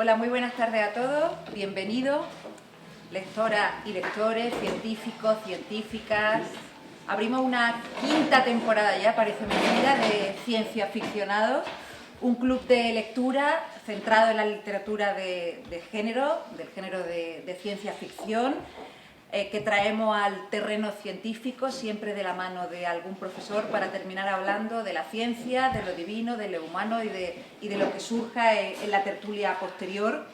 Hola, muy buenas tardes a todos. Bienvenidos, lectoras y lectores, científicos, científicas. Abrimos una quinta temporada ya, parece mentira, de Ciencia Ficcionados, un club de lectura centrado en la literatura de género, del género de ciencia ficción, que traemos al terreno científico, siempre de la mano de algún profesor, para terminar hablando de la ciencia, de lo divino, de lo humano y de lo que surja en la tertulia posterior.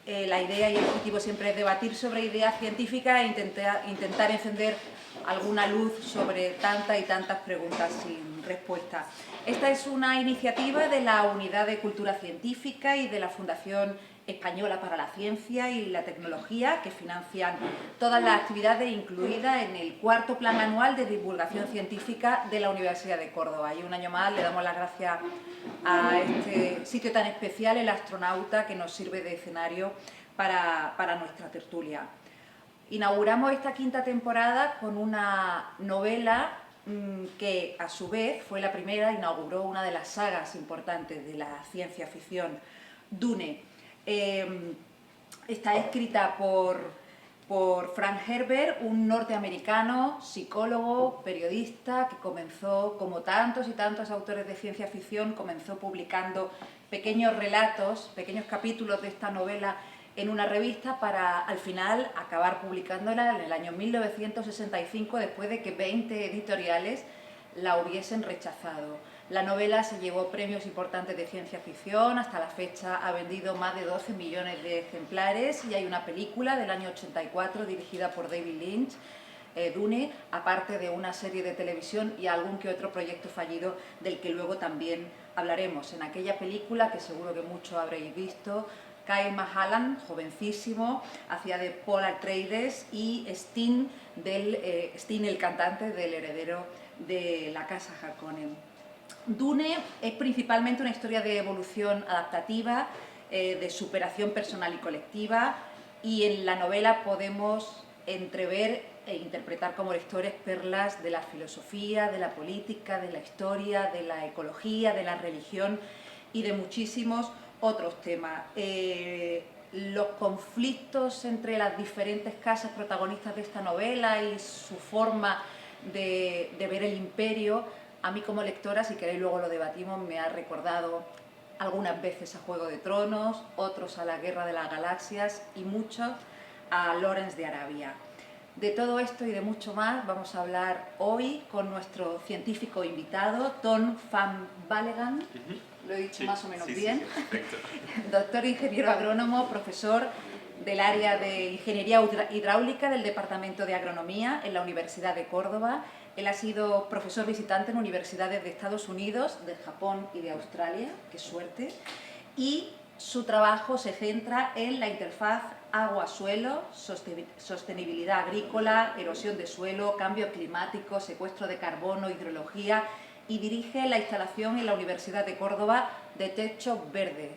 La idea y el objetivo siempre es debatir sobre ideas científicas e intentar encender alguna luz sobre tantas y tantas preguntas sin respuesta. Esta es una iniciativa de la Unidad de Cultura Científica y de la Fundación Española para la Ciencia y la Tecnología, que financian todas las actividades incluidas en el cuarto Plan Anual de Divulgación Científica de la Universidad de Córdoba. Y un año más le damos las gracias a este sitio tan especial, el Astronauta, que nos sirve de escenario para nuestra tertulia. Inauguramos esta quinta temporada con una novela que a su vez fue la primera, inauguró una de las sagas importantes de la ciencia ficción, Dune. Está escrita por Frank Herbert, un norteamericano, psicólogo, periodista, que comenzó, como tantos y tantos autores de ciencia ficción, comenzó publicando pequeños relatos, pequeños capítulos de esta novela en una revista para al final acabar publicándola en el año 1965, después de que 20 editoriales la hubiesen rechazado. La novela se llevó premios importantes de ciencia ficción, hasta la fecha ha vendido más de 12 millones de ejemplares y hay una película del año 84 dirigida por David Lynch, Dune, aparte de una serie de televisión y algún que otro proyecto fallido del que luego también hablaremos. En aquella película, que seguro que muchos habréis visto, Kyle Mahalan, jovencísimo, hacía de Paul Atreides, y Sting, el cantante, del heredero de la casa Harkonnen. Dune es principalmente una historia de evolución adaptativa, de superación personal y colectiva, y en la novela podemos entrever e interpretar como lectores perlas de la filosofía, de la política, de la historia, de la ecología, de la religión y de muchísimos otros temas. Los conflictos entre las diferentes casas protagonistas de esta novela y su forma de ver el imperio, a mí como lectora, si queréis luego lo debatimos, me ha recordado algunas veces a Juego de Tronos, otros a la Guerra de las Galaxias y muchos a Lawrence de Arabia. De todo esto y de mucho más vamos a hablar hoy con nuestro científico invitado, Tom van Balegan. Lo he dicho más o menos bien. Sí, perfecto. Doctor ingeniero agrónomo, profesor del área de Ingeniería Hidráulica del Departamento de Agronomía en la Universidad de Córdoba. Él ha sido profesor visitante en universidades de Estados Unidos, de Japón y de Australia, qué suerte, y su trabajo se centra en la interfaz agua-suelo, sostenibilidad agrícola, erosión de suelo, cambio climático, secuestro de carbono, hidrología, y dirige la instalación en la Universidad de Córdoba de Techo Verde.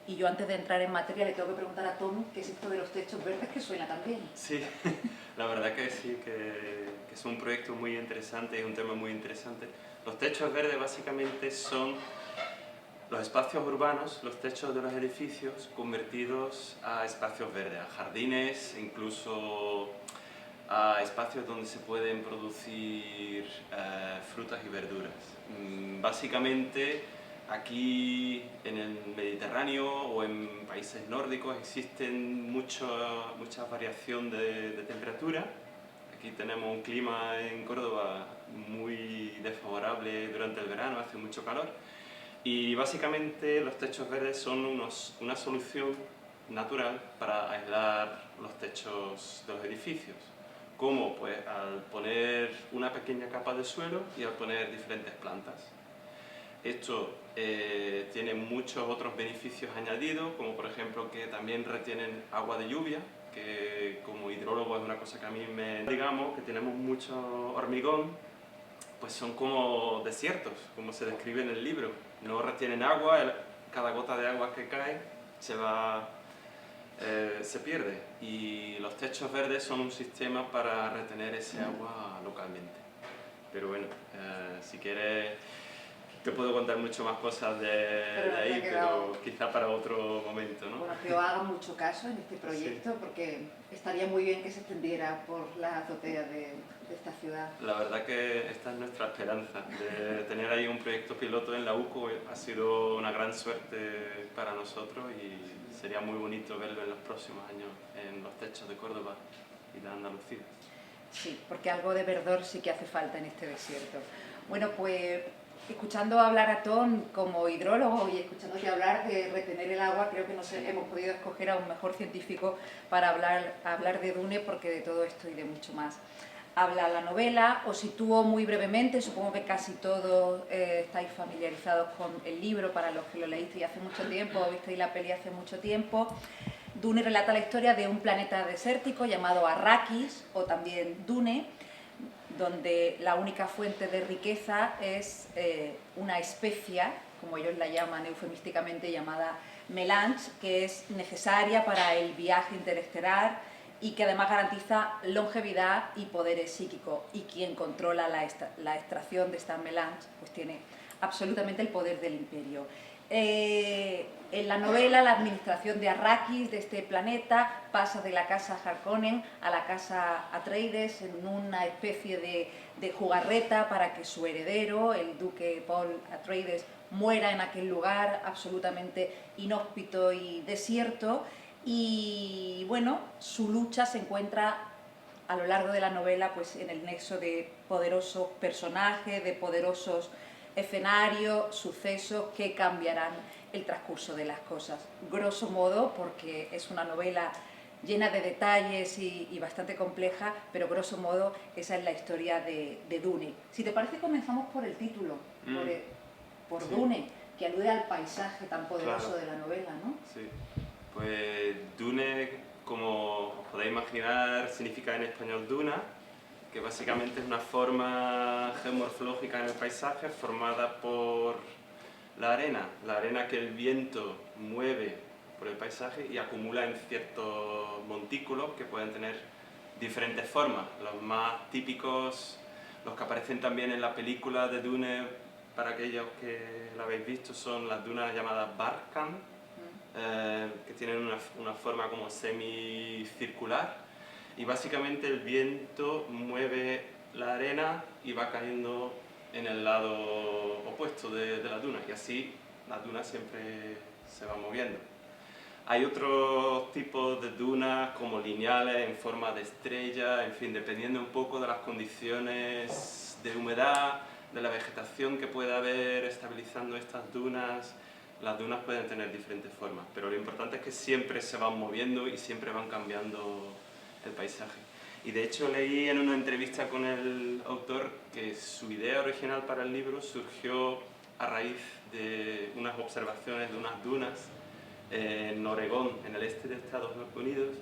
Y yo, antes de entrar en materia, le tengo que preguntar a Tom qué es esto de los techos verdes, que suena tan bien. Sí, la verdad que sí, que es un proyecto muy interesante, es un tema muy interesante. Los techos verdes básicamente son los espacios urbanos, los techos de los edificios convertidos a espacios verdes, a jardines, incluso a espacios donde se pueden producir frutas y verduras. Básicamente, aquí en el Mediterráneo o en países nórdicos existen mucha variación de temperatura. Aquí tenemos un clima en Córdoba muy desfavorable durante el verano, hace mucho calor. Y básicamente los techos verdes son una solución natural para aislar los techos de los edificios. ¿Cómo? Pues al poner una pequeña capa de suelo y al poner diferentes plantas. Esto tiene muchos otros beneficios añadidos, como por ejemplo que también retienen agua de lluvia, que como hidrólogo es una cosa que a mí me... Digamos que tenemos mucho hormigón, pues son como desiertos, como se describe en el libro. No retienen agua, cada gota de agua que cae se pierde. Y los techos verdes son un sistema para retener ese agua localmente. Pero bueno, si quieres te puedo contar mucho más cosas Pero de no te ahí, ha quedado... pero quizá para otro momento, ¿no? Bueno, que os haga mucho caso en este proyecto, Sí. porque estaría muy bien que se extendiera por la azotea de esta ciudad. La verdad que esta es nuestra esperanza, de tener ahí un proyecto piloto en la UCO ha sido una gran suerte para nosotros y sería muy bonito verlo en los próximos años en los techos de Córdoba y de Andalucía. Sí, porque algo de verdor sí que hace falta en este desierto. Bueno, pues escuchando hablar a Ton como hidrólogo y escuchándote hablar de retener el agua, creo que nos hemos podido escoger a un mejor científico para hablar de Dune, porque de todo esto y de mucho más habla la novela. Os sitúo muy brevemente, supongo que casi todos estáis familiarizados con el libro, para los que lo leísteis hace mucho tiempo o visteis la peli hace mucho tiempo. Dune relata la historia de un planeta desértico llamado Arrakis, o también Dune, donde la única fuente de riqueza es una especia, como ellos la llaman eufemísticamente, llamada melange, que es necesaria para el viaje interestelar y que además garantiza longevidad y poderes psíquicos. Y quien controla la extracción de esta melange pues tiene absolutamente el poder del imperio. En la novela, la administración de Arrakis, de este planeta, pasa de la casa Harkonnen a la casa Atreides en una especie de jugarreta para que su heredero, el duque Paul Atreides, muera en aquel lugar absolutamente inhóspito y desierto. Y bueno, su lucha se encuentra a lo largo de la novela pues en el nexo de poderosos personajes, de poderosos escenarios, sucesos que cambiarán el transcurso de las cosas. Grosso modo, porque es una novela llena de detalles y bastante compleja, pero grosso modo esa es la historia de Dune. Si te parece, comenzamos por el título, por Sí. Dune, que alude al paisaje tan poderoso Claro. de la novela, ¿no? Sí. Pues Dune, como os podéis imaginar, significa en español duna, que básicamente es una forma geomorfológica en el paisaje formada por la arena que el viento mueve por el paisaje y acumula en ciertos montículos que pueden tener diferentes formas. Los más típicos, los que aparecen también en la película de Dune, para aquellos que la habéis visto, son las dunas llamadas Barkhane, que tienen una forma como semicircular, y básicamente el viento mueve la arena y va cayendo en el lado opuesto de la duna, y así las dunas siempre se van moviendo. Hay otros tipos de dunas como lineales en forma de estrella, en fin, dependiendo un poco de las condiciones de humedad, de la vegetación que pueda haber estabilizando estas dunas. Las dunas pueden tener diferentes formas, pero lo importante es que siempre se van moviendo y siempre van cambiando el paisaje. Y de hecho leí en una entrevista con el autor que su idea original para el libro surgió a raíz de unas observaciones de unas dunas en Oregón, en el este de Estados Unidos,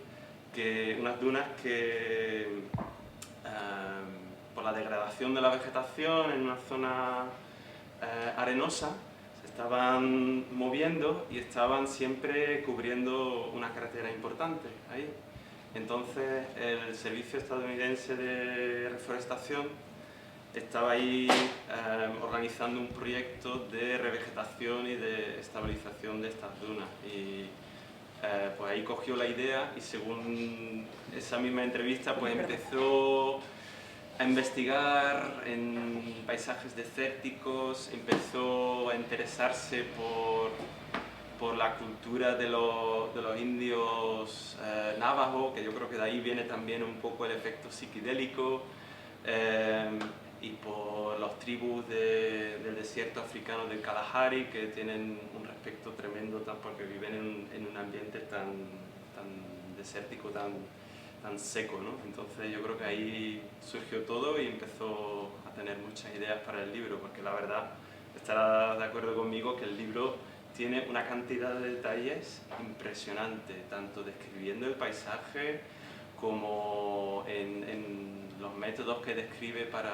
unas dunas que por la degradación de la vegetación en una zona arenosa se estaban moviendo y estaban siempre cubriendo una carretera importante ahí. Entonces el Servicio Estadounidense de Reforestación estaba ahí organizando un proyecto de revegetación y de estabilización de estas dunas, y pues ahí cogió la idea y según esa misma entrevista pues empezó a investigar en paisajes desérticos, empezó a interesarse por la cultura de los indios navajo, que yo creo que de ahí viene también un poco el efecto psicodélico, y por las tribus del desierto africano del Kalahari, que tienen un respeto tremendo porque viven en un ambiente tan desértico, tan seco, ¿no? Entonces yo creo que ahí surgió todo y empezó a tener muchas ideas para el libro, porque la verdad, estarás de acuerdo conmigo que el libro tiene una cantidad de detalles impresionante, tanto describiendo el paisaje como en los métodos que describe para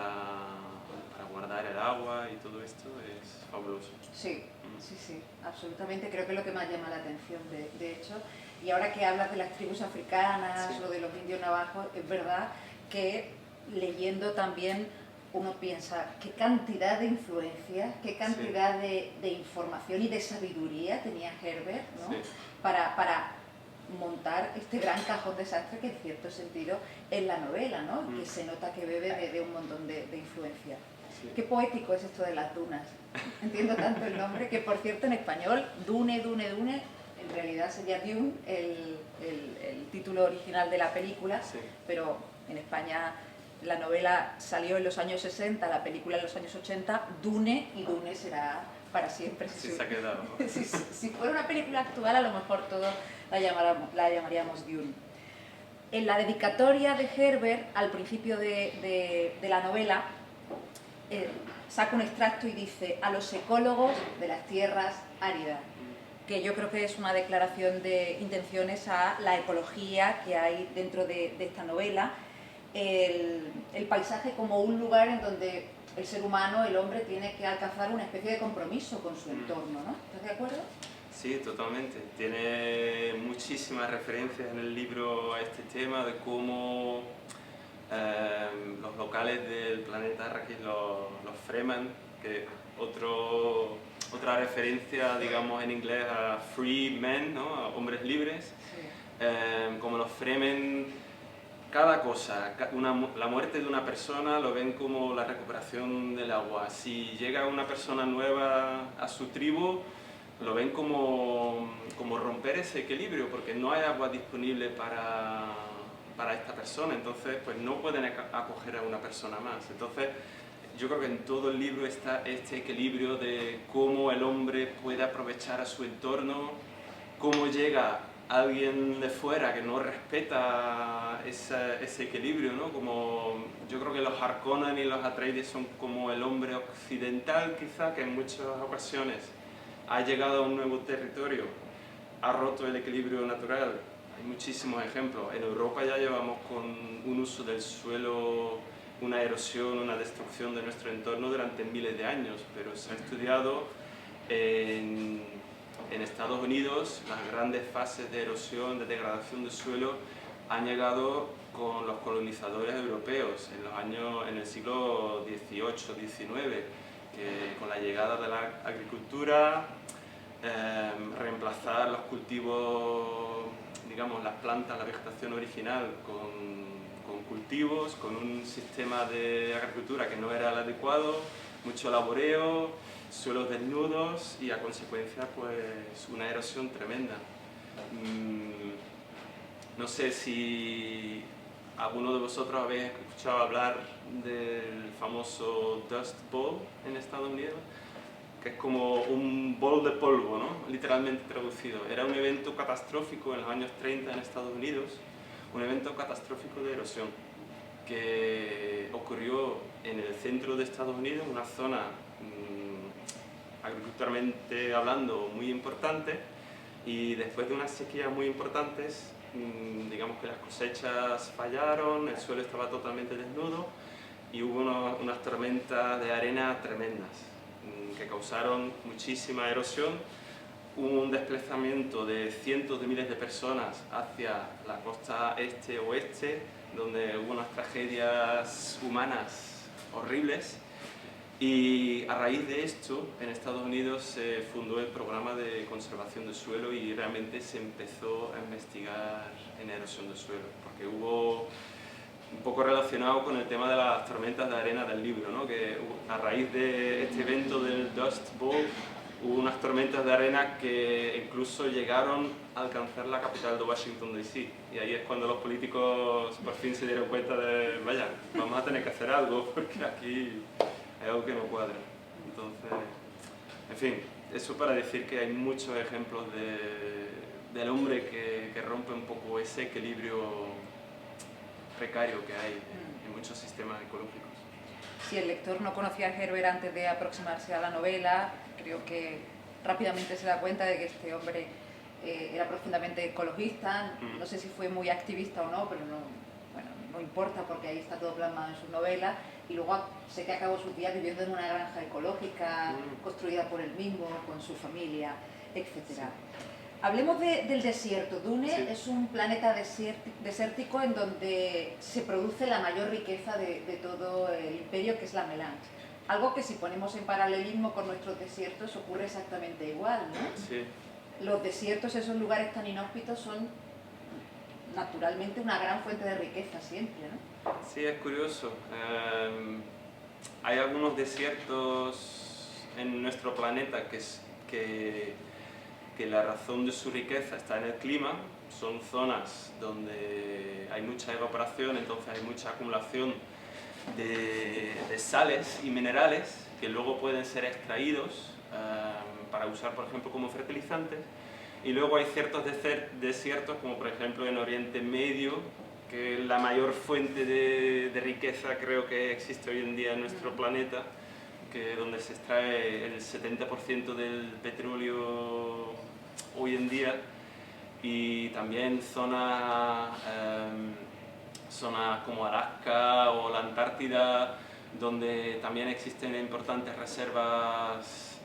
guardar el agua, y todo esto es fabuloso. Sí, sí, absolutamente. Creo que es lo que más llama la atención, de hecho. Y ahora que hablas de las tribus africanas, sí, o de los indios navajos, es verdad que leyendo también uno piensa qué cantidad de influencias, qué cantidad de información y de sabiduría tenía Herbert, ¿no? Sí. Para montar este gran cajón desastre que en cierto sentido es la novela, ¿no? Que se nota que bebe de un montón de influencias. Sí. Qué poético es esto de las dunas. Entiendo tanto el nombre que, por cierto, en español, Dune, en realidad sería Dune, el título original de la película, Sí. pero en España la novela salió en los años 60, la película en los años 80, Dune, y Dune será para siempre. Sí, se ha quedado. Si fuera una película actual, a lo mejor todos la llamaríamos Dune. En la dedicatoria de Herbert, al principio de la novela, saca un extracto y dice: a los ecólogos de las tierras áridas, que yo creo que es una declaración de intenciones a la ecología que hay dentro de esta novela, el paisaje como un lugar en donde el ser humano, el hombre, tiene que alcanzar una especie de compromiso con su entorno, ¿no? ¿Estás de acuerdo? Sí, totalmente. Tiene muchísimas referencias en el libro a este tema de cómo los locales del planeta Arrakis, los Fremen, que otra referencia, digamos, en inglés a free men, ¿no? A hombres libres, Sí. como los Fremen, cada cosa, la muerte de una persona lo ven como la recuperación del agua. Si llega una persona nueva a su tribu, lo ven como romper ese equilibrio, porque no hay agua disponible para esta persona, entonces pues no pueden acoger a una persona más. Entonces yo creo que en todo el libro está este equilibrio de cómo el hombre puede aprovechar a su entorno, cómo llega alguien de fuera que no respeta ese equilibrio, ¿no? Como yo creo que los Harkonnen y los Atreides son como el hombre occidental, quizá, que en muchas ocasiones ha llegado a un nuevo territorio, ha roto el equilibrio natural. Hay muchísimos ejemplos. En Europa ya llevamos con un uso del suelo, una erosión, una destrucción de nuestro entorno durante miles de años, pero se ha estudiado en Estados Unidos las grandes fases de erosión, de degradación del suelo han llegado con los colonizadores europeos en el siglo XVIII, XIX, que con la llegada de la agricultura, reemplazar los cultivos, digamos, las plantas, la vegetación original con cultivos, con un sistema de agricultura que no era el adecuado, mucho laboreo, suelos desnudos y a consecuencia pues una erosión tremenda. No sé si alguno de vosotros habéis escuchado hablar del famoso Dust Bowl en Estados Unidos, que es como un bol de polvo, ¿no? Literalmente traducido. Era un evento catastrófico en los años 30 en Estados Unidos, un evento catastrófico de erosión que ocurrió en el centro de Estados Unidos, una zona agriculturalmente hablando muy importante, y después de unas sequías muy importantes, digamos que las cosechas fallaron, el suelo estaba totalmente desnudo y hubo unas tormentas de arena tremendas que causaron muchísima erosión, un desplazamiento de cientos de miles de personas hacia la costa este-oeste, donde hubo unas tragedias humanas horribles. Y a raíz de esto, en Estados Unidos se fundó el programa de conservación del suelo y realmente se empezó a investigar en erosión del suelo, porque hubo un poco relacionado con el tema de las tormentas de arena del libro, ¿no? Que a raíz de este evento del Dust Bowl hubo unas tormentas de arena que incluso llegaron a alcanzar la capital de Washington DC, y ahí es cuando los políticos por fin se dieron cuenta de, vaya, vamos a tener que hacer algo porque aquí hay algo que no cuadra. Entonces, en fin, eso para decir que hay muchos ejemplos del hombre que rompe un poco ese equilibrio precario que hay en muchos sistemas ecológicos. Si el lector no conocía a Herbert antes de aproximarse a la novela, creo que rápidamente se da cuenta de que este hombre era profundamente ecologista. No sé si fue muy activista o no, pero no importa porque ahí está todo plasmado en su novela. Y luego sé que acabó sus días viviendo en una granja ecológica construida por él mismo, con su familia, etc. Hablemos del desierto. Dune Sí. es un planeta desértico en donde se produce la mayor riqueza de todo el imperio, que es la melange. Algo que si ponemos en paralelismo con nuestros desiertos ocurre exactamente igual, ¿no? Sí. Los desiertos, esos lugares tan inhóspitos, son naturalmente una gran fuente de riqueza siempre, ¿no? Sí, es curioso. Hay algunos desiertos en nuestro planeta que la razón de su riqueza está en el clima. Son zonas donde hay mucha evaporación, entonces hay mucha acumulación de sales y minerales que luego pueden ser extraídos para usar, por ejemplo, como fertilizantes. Y luego hay ciertos desiertos, como por ejemplo en Oriente Medio, que es la mayor fuente de riqueza creo que existe hoy en día en nuestro planeta, que donde se extrae el 70% del petróleo hoy en día, y también zonas como Alaska o la Antártida, donde también existen importantes reservas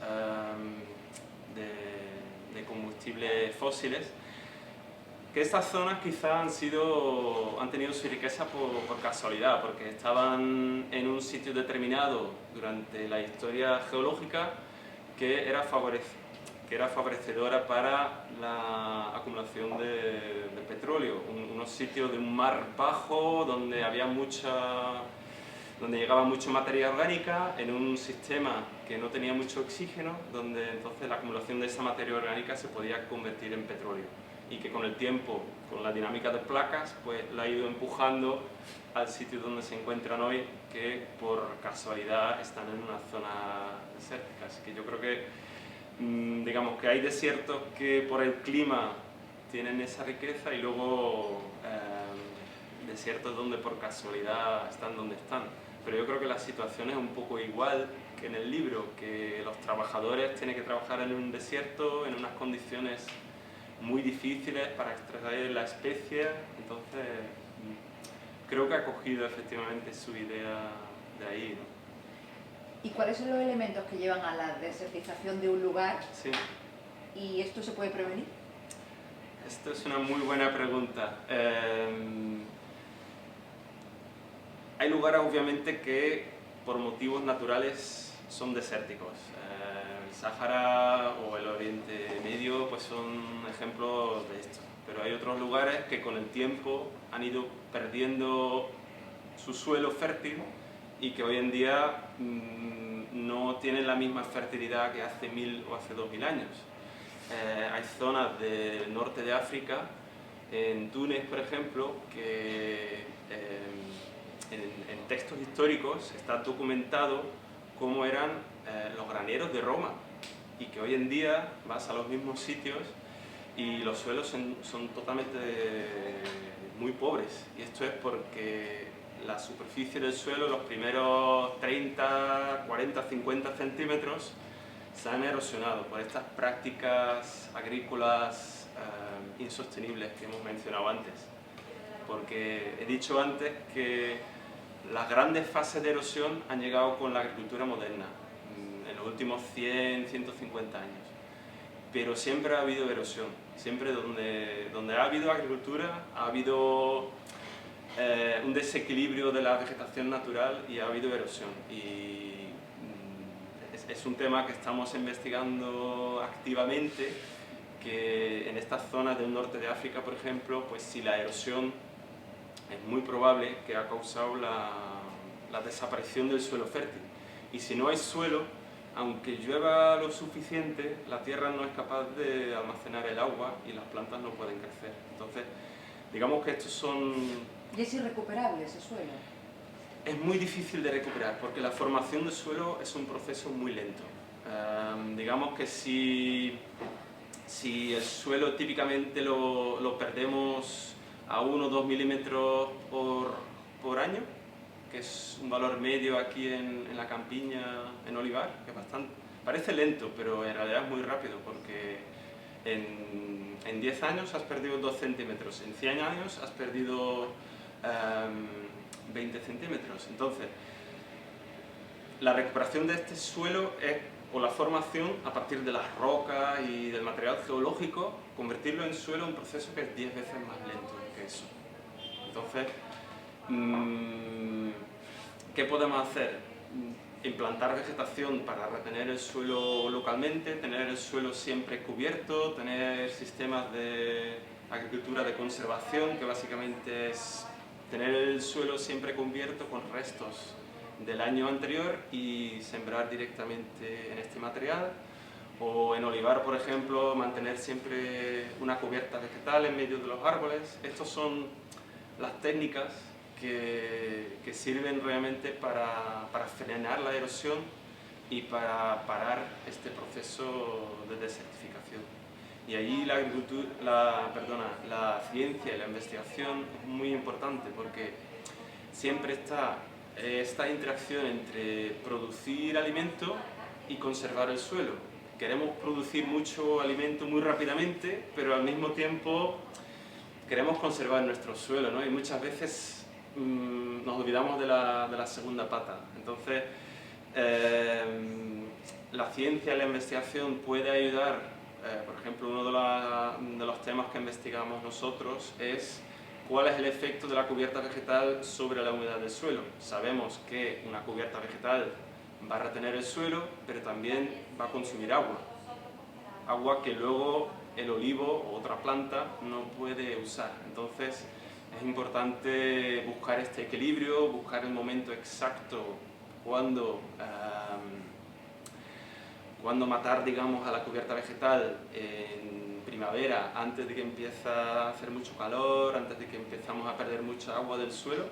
de combustibles fósiles, que estas zonas quizá han tenido su riqueza por casualidad, porque estaban en un sitio determinado durante la historia geológica que era favorecedora para la acumulación de petróleo. Unos sitios de un mar bajo donde llegaba mucha materia orgánica en un sistema que no tenía mucho oxígeno, donde entonces la acumulación de esa materia orgánica se podía convertir en petróleo, y que con el tiempo, con la dinámica de placas, pues la ha ido empujando al sitio donde se encuentran hoy, que por casualidad están en una zona desértica. Así que yo creo que, digamos que hay desiertos que por el clima tienen esa riqueza, y luego desiertos donde por casualidad están donde están. Pero yo creo que la situación es un poco igual que en el libro, que los trabajadores tienen que trabajar en un desierto, en unas condiciones muy difíciles para extraer la especie. Entonces creo que ha cogido efectivamente su idea de ahí, ¿no? ¿Y cuáles son los elementos que llevan a la desertización de un lugar? Sí. ¿Y esto se puede prevenir? Esto es una muy buena pregunta. Hay lugares obviamente que por motivos naturales son desérticos. El Sáhara o el Oriente Medio pues son ejemplos de esto. Pero hay otros lugares que con el tiempo han ido perdiendo su suelo fértil, y que hoy en día no tienen la misma fertilidad que hace 1000 o hace 2000 años. Hay zonas del norte de África, en Túnez por ejemplo, que en textos históricos está documentado cómo eran los graneros de Roma, y que hoy en día vas a los mismos sitios y los suelos son totalmente muy pobres, y esto es porque la superficie del suelo, los primeros 30, 40, 50 centímetros, se han erosionado por estas prácticas agrícolas insostenibles que hemos mencionado antes. Porque he dicho antes que las grandes fases de erosión han llegado con la agricultura moderna, en los últimos 100, 150 años. Pero siempre ha habido erosión. Siempre donde ha habido agricultura ha habido un desequilibrio de la vegetación natural y ha habido erosión. Y es un tema que estamos investigando activamente, que en estas zonas del norte de África, por ejemplo, pues si la erosión es muy probable que ha causado la desaparición del suelo fértil. Y si no hay suelo, aunque llueva lo suficiente, la tierra no es capaz de almacenar el agua y las plantas no pueden crecer. Entonces, digamos que estos son... ¿Y es irrecuperable ese suelo? Es muy difícil de recuperar, porque la formación del suelo es un proceso muy lento. Digamos que si el suelo típicamente lo perdemos a 1 o 2 milímetros por año, que es un valor medio aquí en la campiña, en olivar, que es bastante... Parece lento, pero en realidad es muy rápido, porque en 10 años has perdido 2 centímetros, en 100 años has perdido 20 centímetros. Entonces, la recuperación de este suelo es o la formación a partir de las rocas y del material geológico, convertirlo en suelo es un proceso que es 10 veces más lento que eso. Entonces, ¿qué podemos hacer? Implantar vegetación para retener el suelo localmente, tener el suelo siempre cubierto, tener sistemas de agricultura de conservación, que básicamente es tener el suelo siempre cubierto con restos del año anterior y sembrar directamente en este material. O en olivar, por ejemplo, mantener siempre una cubierta vegetal en medio de los árboles. Estas son las técnicas que sirven realmente para frenar la erosión y para parar este proceso de desertificación. Y ahí la ciencia y la investigación es muy importante porque siempre está esta interacción entre producir alimento y conservar el suelo. Queremos producir mucho alimento muy rápidamente, pero al mismo tiempo queremos conservar nuestro suelo, ¿no? Y muchas veces nos olvidamos de la segunda pata. Entonces, la ciencia y la investigación puede ayudar. Por ejemplo, uno de los temas que investigamos nosotros es cuál es el efecto de la cubierta vegetal sobre la humedad del suelo. Sabemos que una cubierta vegetal va a retener el suelo, pero también va a consumir agua. Agua que luego el olivo o otra planta no puede usar. Entonces es importante buscar este equilibrio, buscar el momento exacto cuando matar, digamos, a la cubierta vegetal en primavera, antes de que empiece a hacer mucho calor, antes de que empezamos a perder mucha agua del suelo.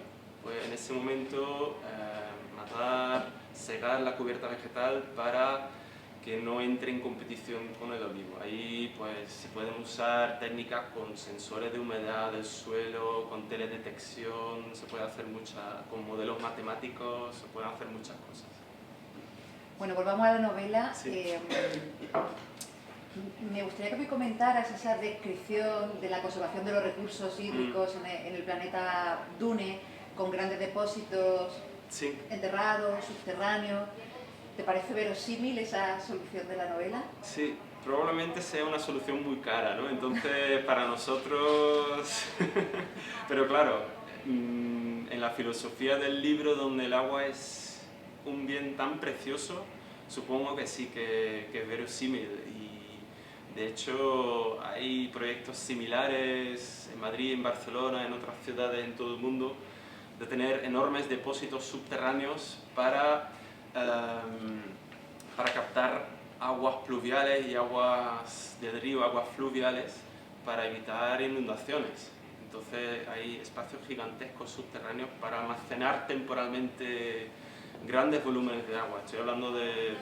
Pues en ese momento matar, secar la cubierta vegetal para que no entre en competición con el olivo. Ahí pues se pueden usar técnicas con sensores de humedad del suelo, con teledetección, se puede hacer con modelos matemáticos, se pueden hacer muchas cosas. Bueno, volvamos a la novela. Sí. Me gustaría que me comentaras esa descripción de la conservación de los recursos hídricos en el planeta Dune, con grandes depósitos enterrados, subterráneos. ¿Te parece verosímil esa solución de la novela? Sí, probablemente sea una solución muy cara, ¿no? Entonces, para nosotros... Pero claro, en la filosofía del libro, donde el agua es un bien tan precioso, supongo que sí, que es verosímil. Y de hecho, hay proyectos similares en Madrid, en Barcelona, en otras ciudades en todo el mundo, de tener enormes depósitos subterráneos para captar aguas pluviales y aguas del río, aguas fluviales, para evitar inundaciones. Entonces hay espacios gigantescos subterráneos para almacenar temporalmente grandes volúmenes de agua. Estoy hablando de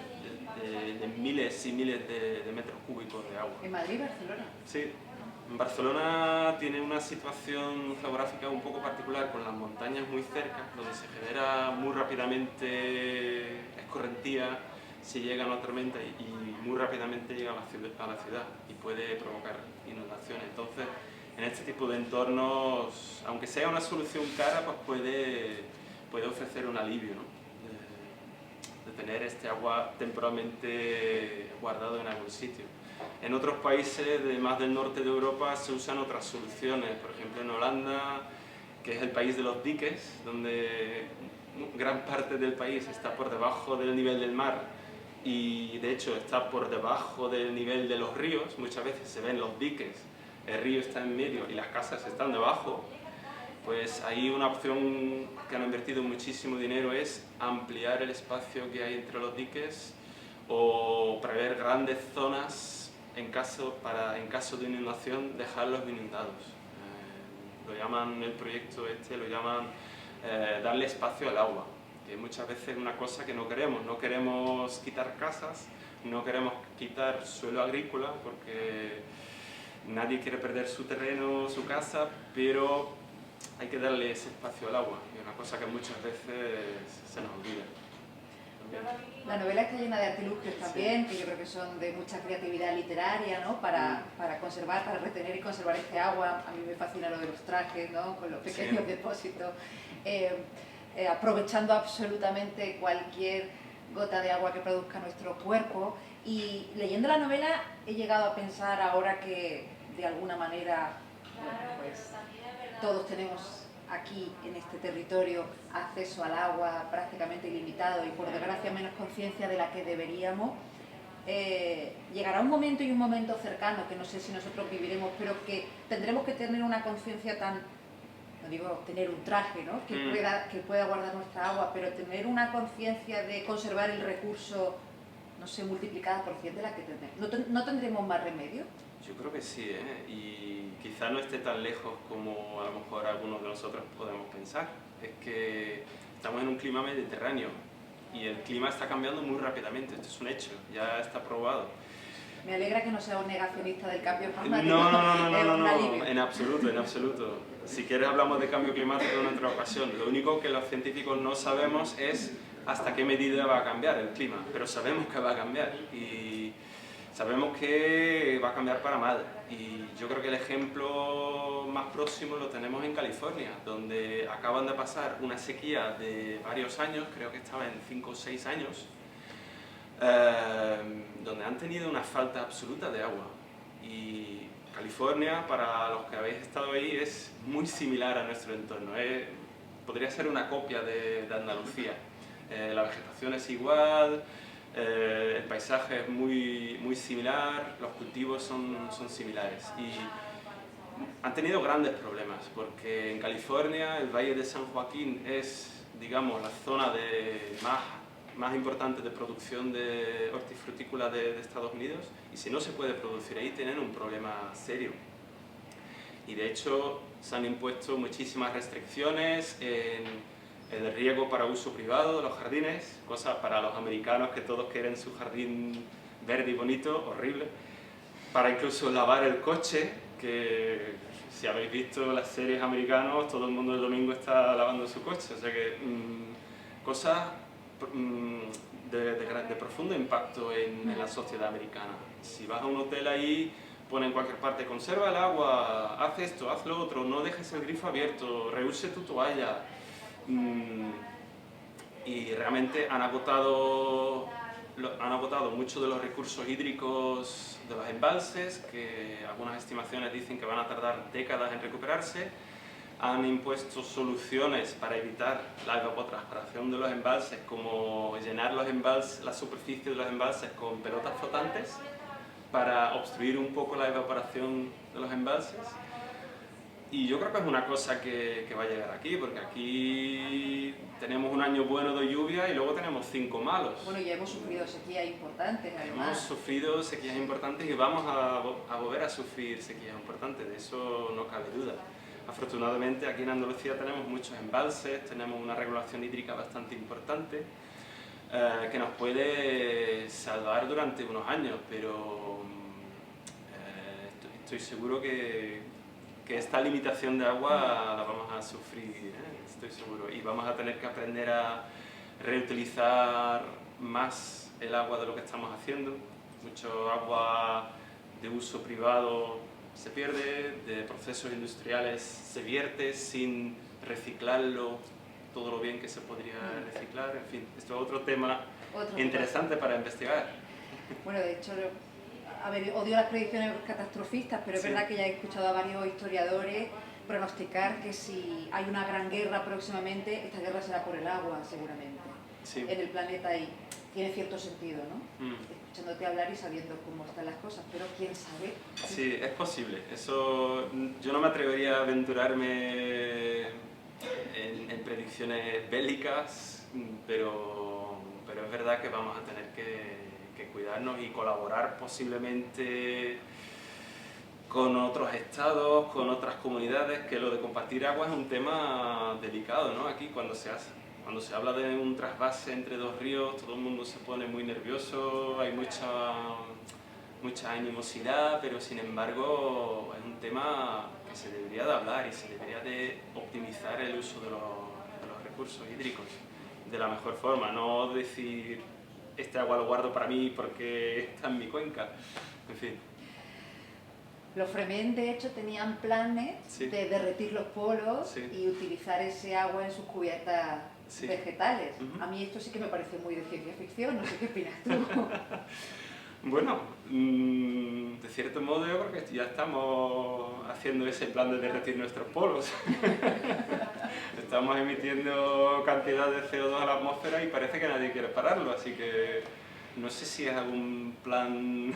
miles y miles de metros cúbicos de agua. ¿En Madrid y Barcelona? Sí. En Barcelona tiene una situación geográfica un poco particular, con las montañas muy cerca, donde se genera muy rápidamente escorrentía si llega una tormenta y muy rápidamente llega a la ciudad y puede provocar inundaciones. Entonces, en este tipo de entornos, aunque sea una solución cara, pues puede ofrecer un alivio, ¿no? De tener este agua temporalmente guardado en algún sitio. En otros países más del norte de Europa se usan otras soluciones, por ejemplo en Holanda, que es el país de los diques, donde gran parte del país está por debajo del nivel del mar y de hecho está por debajo del nivel de los ríos. Muchas veces se ven los diques, el río está en medio y las casas están debajo. Pues ahí una opción que han invertido muchísimo dinero es ampliar el espacio que hay entre los diques o prever grandes zonas en caso de inundación, dejarlos inundados. El proyecto lo llaman darle espacio al agua, que muchas veces es una cosa que no queremos quitar casas, no queremos quitar suelo agrícola porque nadie quiere perder su terreno, su casa, pero hay que darle ese espacio al agua, y es una cosa que muchas veces se nos olvida. La novela está llena de artilugios también, que yo creo que son de mucha creatividad literaria, ¿no? Para conservar, para retener y conservar este agua. A mí me fascina lo de los trajes, ¿no? Con los pequeños depósitos, aprovechando absolutamente cualquier gota de agua que produzca nuestro cuerpo. Y leyendo la novela he llegado a pensar, ahora que de alguna manera, bueno, pues todos tenemos aquí en este territorio acceso al agua prácticamente ilimitado y por desgracia menos conciencia de la que deberíamos, llegará un momento y un momento cercano, que no sé si nosotros viviremos, pero que tendremos que tener una conciencia tan, no digo tener un traje, ¿no?, que pueda guardar nuestra agua, pero tener una conciencia de conservar el recurso, no sé, multiplicada por 100 de la que tenemos. ¿No tendremos más remedio? Yo creo que sí, ¿eh? Y quizá no esté tan lejos como a lo mejor algunos de nosotros podemos pensar. Es que estamos en un clima mediterráneo y el clima está cambiando muy rápidamente, esto es un hecho, ya está probado. Me alegra que no sea un negacionista del cambio climático. No, en absoluto, en absoluto. Si quieres hablamos de cambio climático en otra ocasión. Lo único que los científicos no sabemos es hasta qué medida va a cambiar el clima, pero sabemos que va a cambiar y sabemos que va a cambiar para mal. Y yo creo que el ejemplo más próximo lo tenemos en California, donde acaban de pasar una sequía de varios años, creo que estaba en 5 o 6 años, donde han tenido una falta absoluta de agua. Y California, para los que habéis estado ahí, es muy similar a nuestro entorno. Podría ser una copia de Andalucía. La vegetación es igual, el paisaje es muy similar, los cultivos son similares. Y han tenido grandes problemas, porque en California el Valle de San Joaquín es, digamos, la zona más importante de producción de hortifrutícola de Estados Unidos, y si no se puede producir ahí tienen un problema serio. Y de hecho se han impuesto muchísimas restricciones en el riego para uso privado de los jardines, cosa para los americanos que todos quieren su jardín verde y bonito, horrible, para incluso lavar el coche, que si habéis visto las series americanas, todo el mundo el domingo está lavando su coche, o sea que cosas de profundo impacto en la sociedad americana. Si vas a un hotel ahí, pone en cualquier parte, conserva el agua, haz esto, haz lo otro, no dejes el grifo abierto, reuse tu toalla. Y realmente han agotado muchos de los recursos hídricos de los embalses, que algunas estimaciones dicen que van a tardar décadas en recuperarse. Han impuesto soluciones para evitar la evapotranspiración de los embalses, como llenar la superficie de los embalses con pelotas flotantes para obstruir un poco la evaporación de los embalses. Y yo creo que es una cosa que va a llegar aquí, porque aquí tenemos un año bueno de lluvia y luego tenemos 5 malos. Bueno, ya hemos sufrido sequías importantes, además. Hemos sufrido sequías importantes y vamos a volver a sufrir sequías importantes, de eso no cabe duda. Afortunadamente aquí en Andalucía tenemos muchos embalses, tenemos una regulación hídrica bastante importante que nos puede salvar durante unos años, pero estoy seguro que esta limitación de agua la vamos a sufrir, estoy seguro, y vamos a tener que aprender a reutilizar más el agua de lo que estamos haciendo. Mucho agua de uso privado se pierde, de procesos industriales se vierte sin reciclarlo todo lo bien que se podría reciclar, en fin, esto es otro tema interesante para investigar. Bueno, de hecho, a ver, odio las predicciones catastrofistas, pero es verdad que ya he escuchado a varios historiadores pronosticar que si hay una gran guerra próximamente, esta guerra será por el agua, seguramente, en el planeta, y tiene cierto sentido, ¿no? Escuchándote hablar y sabiendo cómo están las cosas, pero quién sabe. Sí, es posible. Eso, yo no me atrevería a aventurarme en predicciones bélicas, pero es verdad que vamos a tener que cuidarnos y colaborar posiblemente con otros estados, con otras comunidades, que lo de compartir agua es un tema delicado, ¿no? Aquí cuando se habla de un trasvase entre dos ríos, todo el mundo se pone muy nervioso, hay mucha animosidad, pero sin embargo es un tema que se debería de hablar y se debería de optimizar el uso de los recursos hídricos de la mejor forma, no decir este agua lo guardo para mí porque está en mi cuenca, en fin. Los Fremen, de hecho, tenían planes de derretir los polos y utilizar ese agua en sus cubiertas Sí. vegetales. A mí esto sí que me parece muy de ciencia ficción, no sé qué opinas tú. Bueno, de cierto modo yo creo que ya estamos haciendo ese plan de derretir nuestros polos. Estamos emitiendo cantidad de CO2 a la atmósfera y parece que nadie quiere pararlo, así que no sé si es algún plan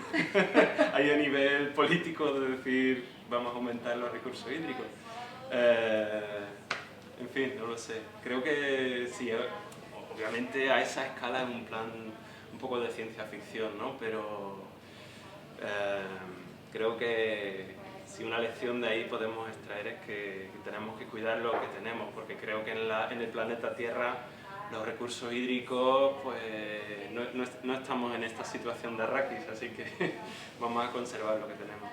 ahí a nivel político de decir vamos a aumentar los recursos hídricos. En fin, no lo sé. Creo que sí, obviamente a esa escala es un plan un poco de ciencia ficción, ¿no? Pero creo que si una lección de ahí podemos extraer es que tenemos que cuidar lo que tenemos, porque creo que en el planeta Tierra los recursos hídricos, pues no estamos en esta situación de Arrakis, así que vamos a conservar lo que tenemos.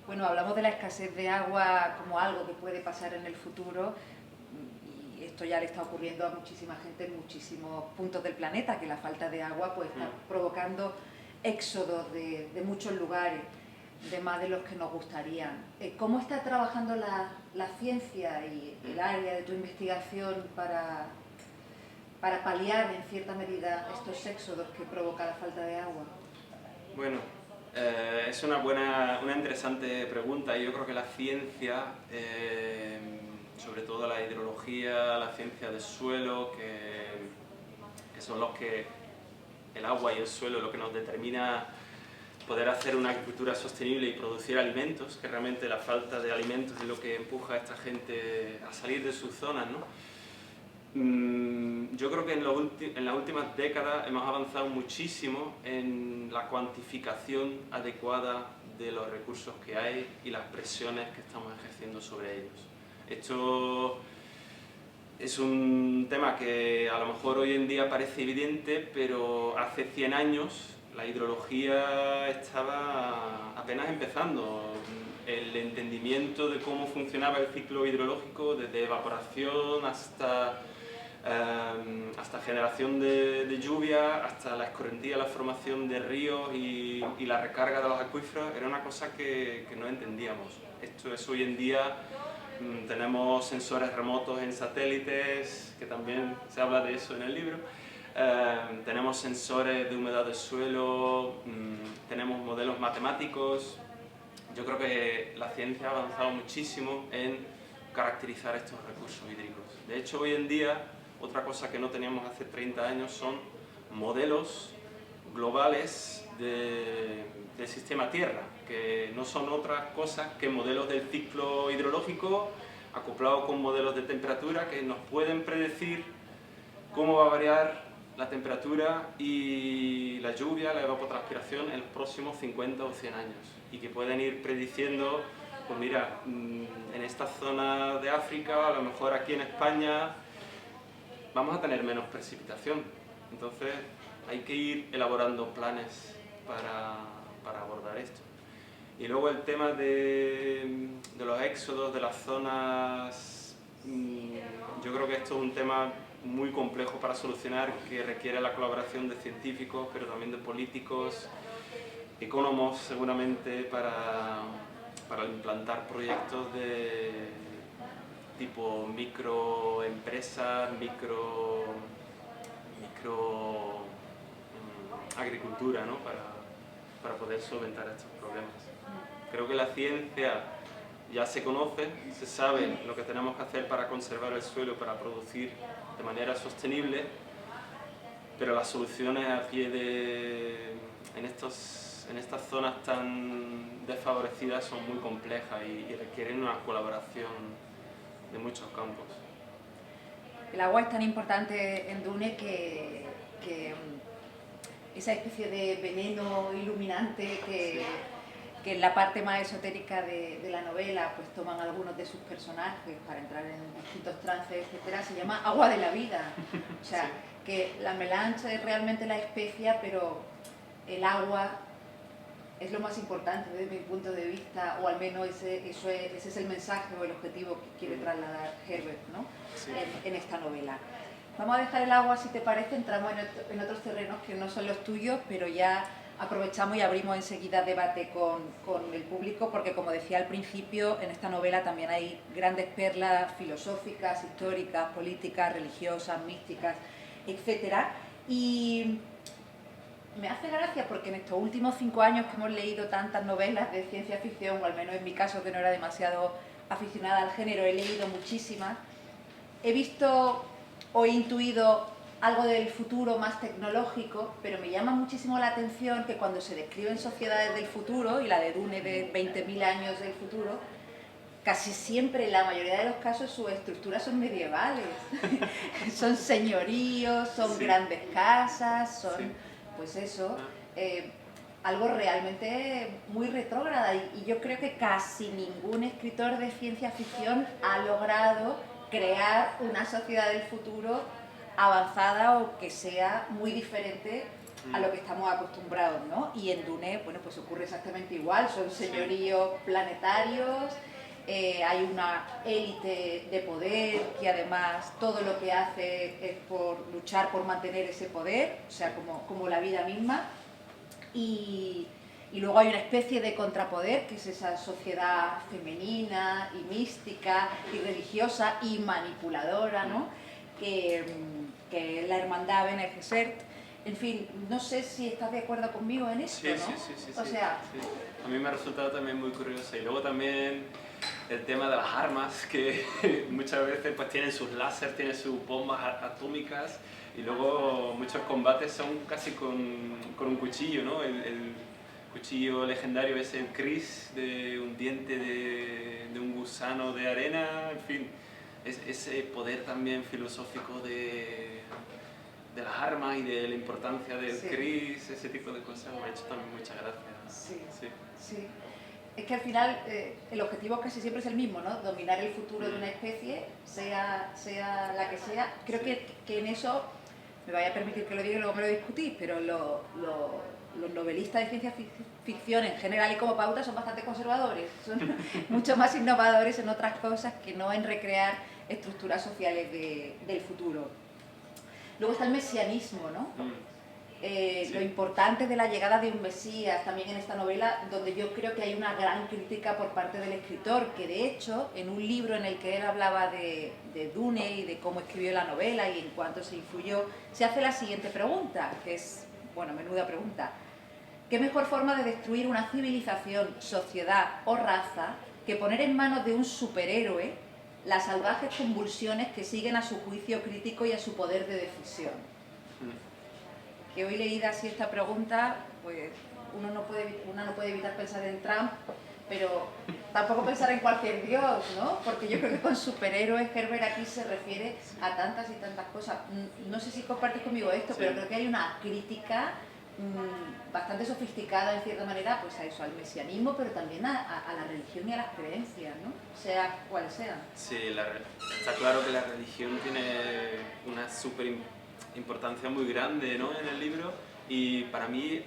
Bueno, hablamos de la escasez de agua como algo que puede pasar en el futuro, y esto ya le está ocurriendo a muchísima gente en muchísimos puntos del planeta, que la falta de agua pues está provocando éxodos de muchos lugares, de más de los que nos gustarían. ¿Cómo está trabajando la ciencia y el área de tu investigación para paliar en cierta medida estos éxodos que provoca la falta de agua? Bueno, es una interesante pregunta, y yo creo que la ciencia, sobre todo la hidrología, la ciencia del suelo, que son los que el agua y el suelo lo que nos determina poder hacer una agricultura sostenible y producir alimentos, que realmente la falta de alimentos es lo que empuja a esta gente a salir de sus zonas, ¿no? Yo creo que en las últimas décadas hemos avanzado muchísimo en la cuantificación adecuada de los recursos que hay y las presiones que estamos ejerciendo sobre ellos. Esto es un tema que a lo mejor hoy en día parece evidente, pero hace 100 años la hidrología estaba apenas empezando. El entendimiento de cómo funcionaba el ciclo hidrológico, desde evaporación hasta generación de lluvia, hasta la escorrentía, la formación de ríos y la recarga de los acuíferos, era una cosa que no entendíamos. Esto es hoy en día. Tenemos sensores remotos en satélites, que también se habla de eso en el libro. Tenemos sensores de humedad del suelo, tenemos modelos matemáticos. Yo creo que la ciencia ha avanzado muchísimo en caracterizar estos recursos hídricos. De hecho, hoy en día, otra cosa que no teníamos hace 30 años son modelos globales del sistema Tierra, que no son otras cosas que modelos del ciclo hidrológico acoplados con modelos de temperatura que nos pueden predecir cómo va a variar la temperatura y la lluvia, la evapotranspiración en los próximos 50 o 100 años, y que pueden ir prediciendo, pues mira, en esta zona de África, a lo mejor aquí en España, vamos a tener menos precipitación. Entonces hay que ir elaborando planes para abordar esto. Y luego el tema de los éxodos de las zonas, yo creo que esto es un tema muy complejo para solucionar, que requiere la colaboración de científicos, pero también de políticos, ecónomos seguramente, para implantar proyectos de tipo microempresas, micro agricultura, ¿no? para poder solventar estos problemas. Creo que la ciencia ya se conoce, se sabe lo que tenemos que hacer para conservar el suelo, para producir de manera sostenible, pero las soluciones a pie en estas zonas tan desfavorecidas son muy complejas y requieren una colaboración de muchos campos. El agua es tan importante en Dune que esa especie de veneno iluminante que en la parte más esotérica de la novela pues toman algunos de sus personajes para entrar en distintos trances, etcétera, se llama agua de la vida. O sea, sí, que la melange es realmente la especia, pero el agua es lo más importante desde mi punto de vista, o al menos ese es el mensaje o el objetivo que quiere trasladar Herbert, ¿no? Sí. En esta novela. Vamos a dejar el agua, si te parece, entramos en otros terrenos que no son los tuyos, pero ya aprovechamos y abrimos enseguida debate con el público, porque como decía al principio, en esta novela también hay grandes perlas filosóficas, históricas, políticas, religiosas, místicas, etcétera. Y me hace gracia porque en estos últimos 5 años que hemos leído tantas novelas de ciencia ficción, o al menos en mi caso, que no era demasiado aficionada al género, he leído muchísimas, he visto o he intuido algo del futuro más tecnológico, pero me llama muchísimo la atención que cuando se describen sociedades del futuro, y la de Dune de 20.000 años del futuro, casi siempre, en la mayoría de los casos, sus estructuras son medievales. Son señoríos, son grandes casas, son, pues eso, algo realmente muy retrógrada. Y yo creo que casi ningún escritor de ciencia ficción ha logrado crear una sociedad del futuro avanzada o que sea muy diferente a lo que estamos acostumbrados, ¿no? Y en Dune, bueno, pues ocurre exactamente igual, son señoríos planetarios, hay una élite de poder que además todo lo que hace es por luchar por mantener ese poder, o sea, como la vida misma. Y luego hay una especie de contrapoder, que es esa sociedad femenina y mística y religiosa y manipuladora, ¿no? Que es la hermandad Bene Gesserit. En fin, no sé si estás de acuerdo conmigo en esto, ¿no? Sí. O sea, sí. A mí me ha resultado también muy curioso. Y luego también el tema de las armas, que muchas veces pues tienen sus láser, tienen sus bombas atómicas, y luego muchos combates son casi con un cuchillo, ¿no? El cuchillo legendario es el Chris, de un diente de un gusano de arena, en fin. Ese poder también filosófico de las armas y de la importancia del Chris, ese tipo de cosas me ha hecho también mucha gracia. Sí. Es que al final el objetivo casi siempre es el mismo, ¿no? Dominar el futuro de una especie, sea la que sea. Creo que en eso, me vaya a permitir que lo diga y luego me lo discutís, pero los novelistas de ciencia ficción en general y como pauta son bastante conservadores, son mucho más innovadores en otras cosas que no en recrear estructuras sociales del futuro. Luego está el mesianismo, ¿no? Lo importante de la llegada de un Mesías también en esta novela, donde yo creo que hay una gran crítica por parte del escritor, que de hecho en un libro en el que él hablaba de Dune y de cómo escribió la novela y en cuánto se influyó, se hace la siguiente pregunta, que es, bueno, menuda pregunta: ¿qué mejor forma de destruir una civilización, sociedad o raza que poner en manos de un superhéroe las salvajes convulsiones que siguen a su juicio crítico y a su poder de decisión? Que hoy leída así esta pregunta, pues una no puede evitar pensar en Trump, pero tampoco pensar en cualquier dios, ¿no? Porque yo creo que con superhéroes Herbert aquí se refiere a tantas y tantas cosas. No sé si compartes conmigo esto, pero creo que hay una crítica bastante sofisticada en cierta manera, pues a eso, al mesianismo, pero también a la religión y a las creencias, ¿no? Sea cual sea. Sí, está claro que la religión tiene una súper importancia muy grande, ¿no?, en el libro, y para mí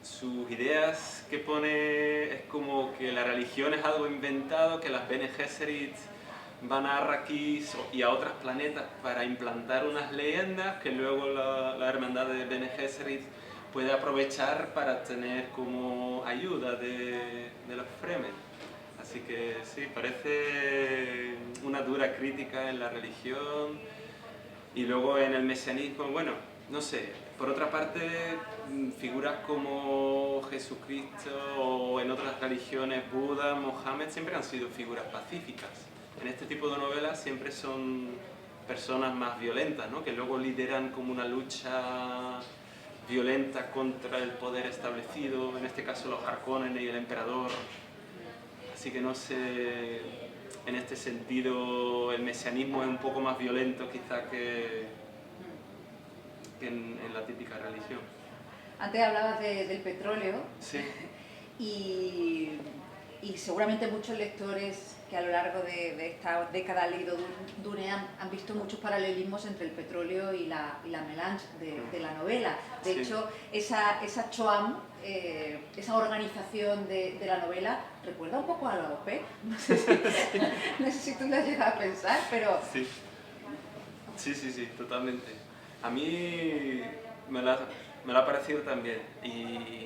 sus ideas que pone es como que la religión es algo inventado, que las Bene Gesserit van a Arrakis y a otros planetas para implantar unas leyendas que luego la hermandad de Bene Gesserit puede aprovechar para tener como ayuda de los Fremen. Así que sí, parece una dura crítica en la religión. Y luego en el mesianismo, bueno, no sé, por otra parte, figuras como Jesucristo o en otras religiones, Buda, Mohammed, siempre han sido figuras pacíficas. En este tipo de novelas siempre son personas más violentas, ¿no?, que luego lideran como una lucha violenta contra el poder establecido, en este caso los Harkonnen y el emperador. Así que no sé... En este sentido, el mesianismo es un poco más violento quizá que en la típica religión. Antes hablabas del petróleo. Sí. Y seguramente muchos lectores que a lo largo de esta década han leído Dune han visto muchos paralelismos entre el petróleo y la melange de la novela. De hecho, esa Choam, esa organización de la novela, recuerda un poco a la OPEP. No sé si tú lo has llegado a pensar, pero... Sí, totalmente. A mí Me lo ha parecido también y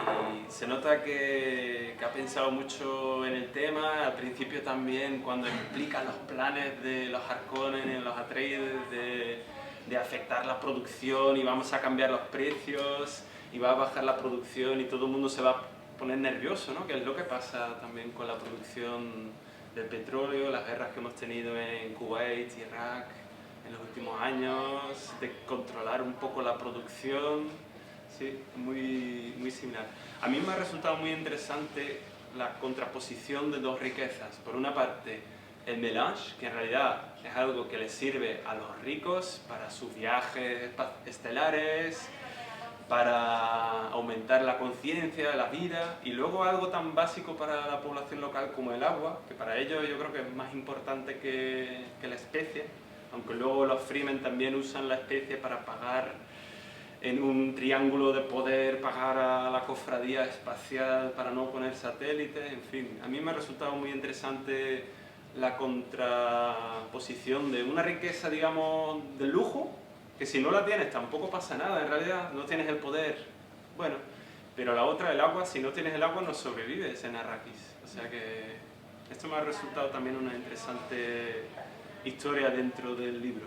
se nota que ha pensado mucho en el tema. Al principio también, cuando explica los planes de los Harkonnen, los Atreides, de afectar la producción y vamos a cambiar los precios y va a bajar la producción y todo el mundo se va a poner nervioso, ¿no? Que es lo que pasa también con la producción del petróleo, las guerras que hemos tenido en Kuwait, Irak en los últimos años, de controlar un poco la producción. Sí, muy similar. A mí me ha resultado muy interesante la contraposición de dos riquezas. Por una parte, el melange, que en realidad es algo que les sirve a los ricos para sus viajes estelares, para aumentar la conciencia de la vida, y luego algo tan básico para la población local como el agua, que para ellos yo creo que es más importante que la especie, aunque luego los Fremen también usan la especie para pagar en un triángulo de poder, pagar a la cofradía espacial para no poner satélites, en fin. A mí me ha resultado muy interesante la contraposición de una riqueza, digamos, de lujo, que si no la tienes tampoco pasa nada, en realidad no tienes el poder, bueno, pero la otra, el agua, si no tienes el agua no sobrevives en Arrakis. O sea que esto me ha resultado también una interesante historia dentro del libro.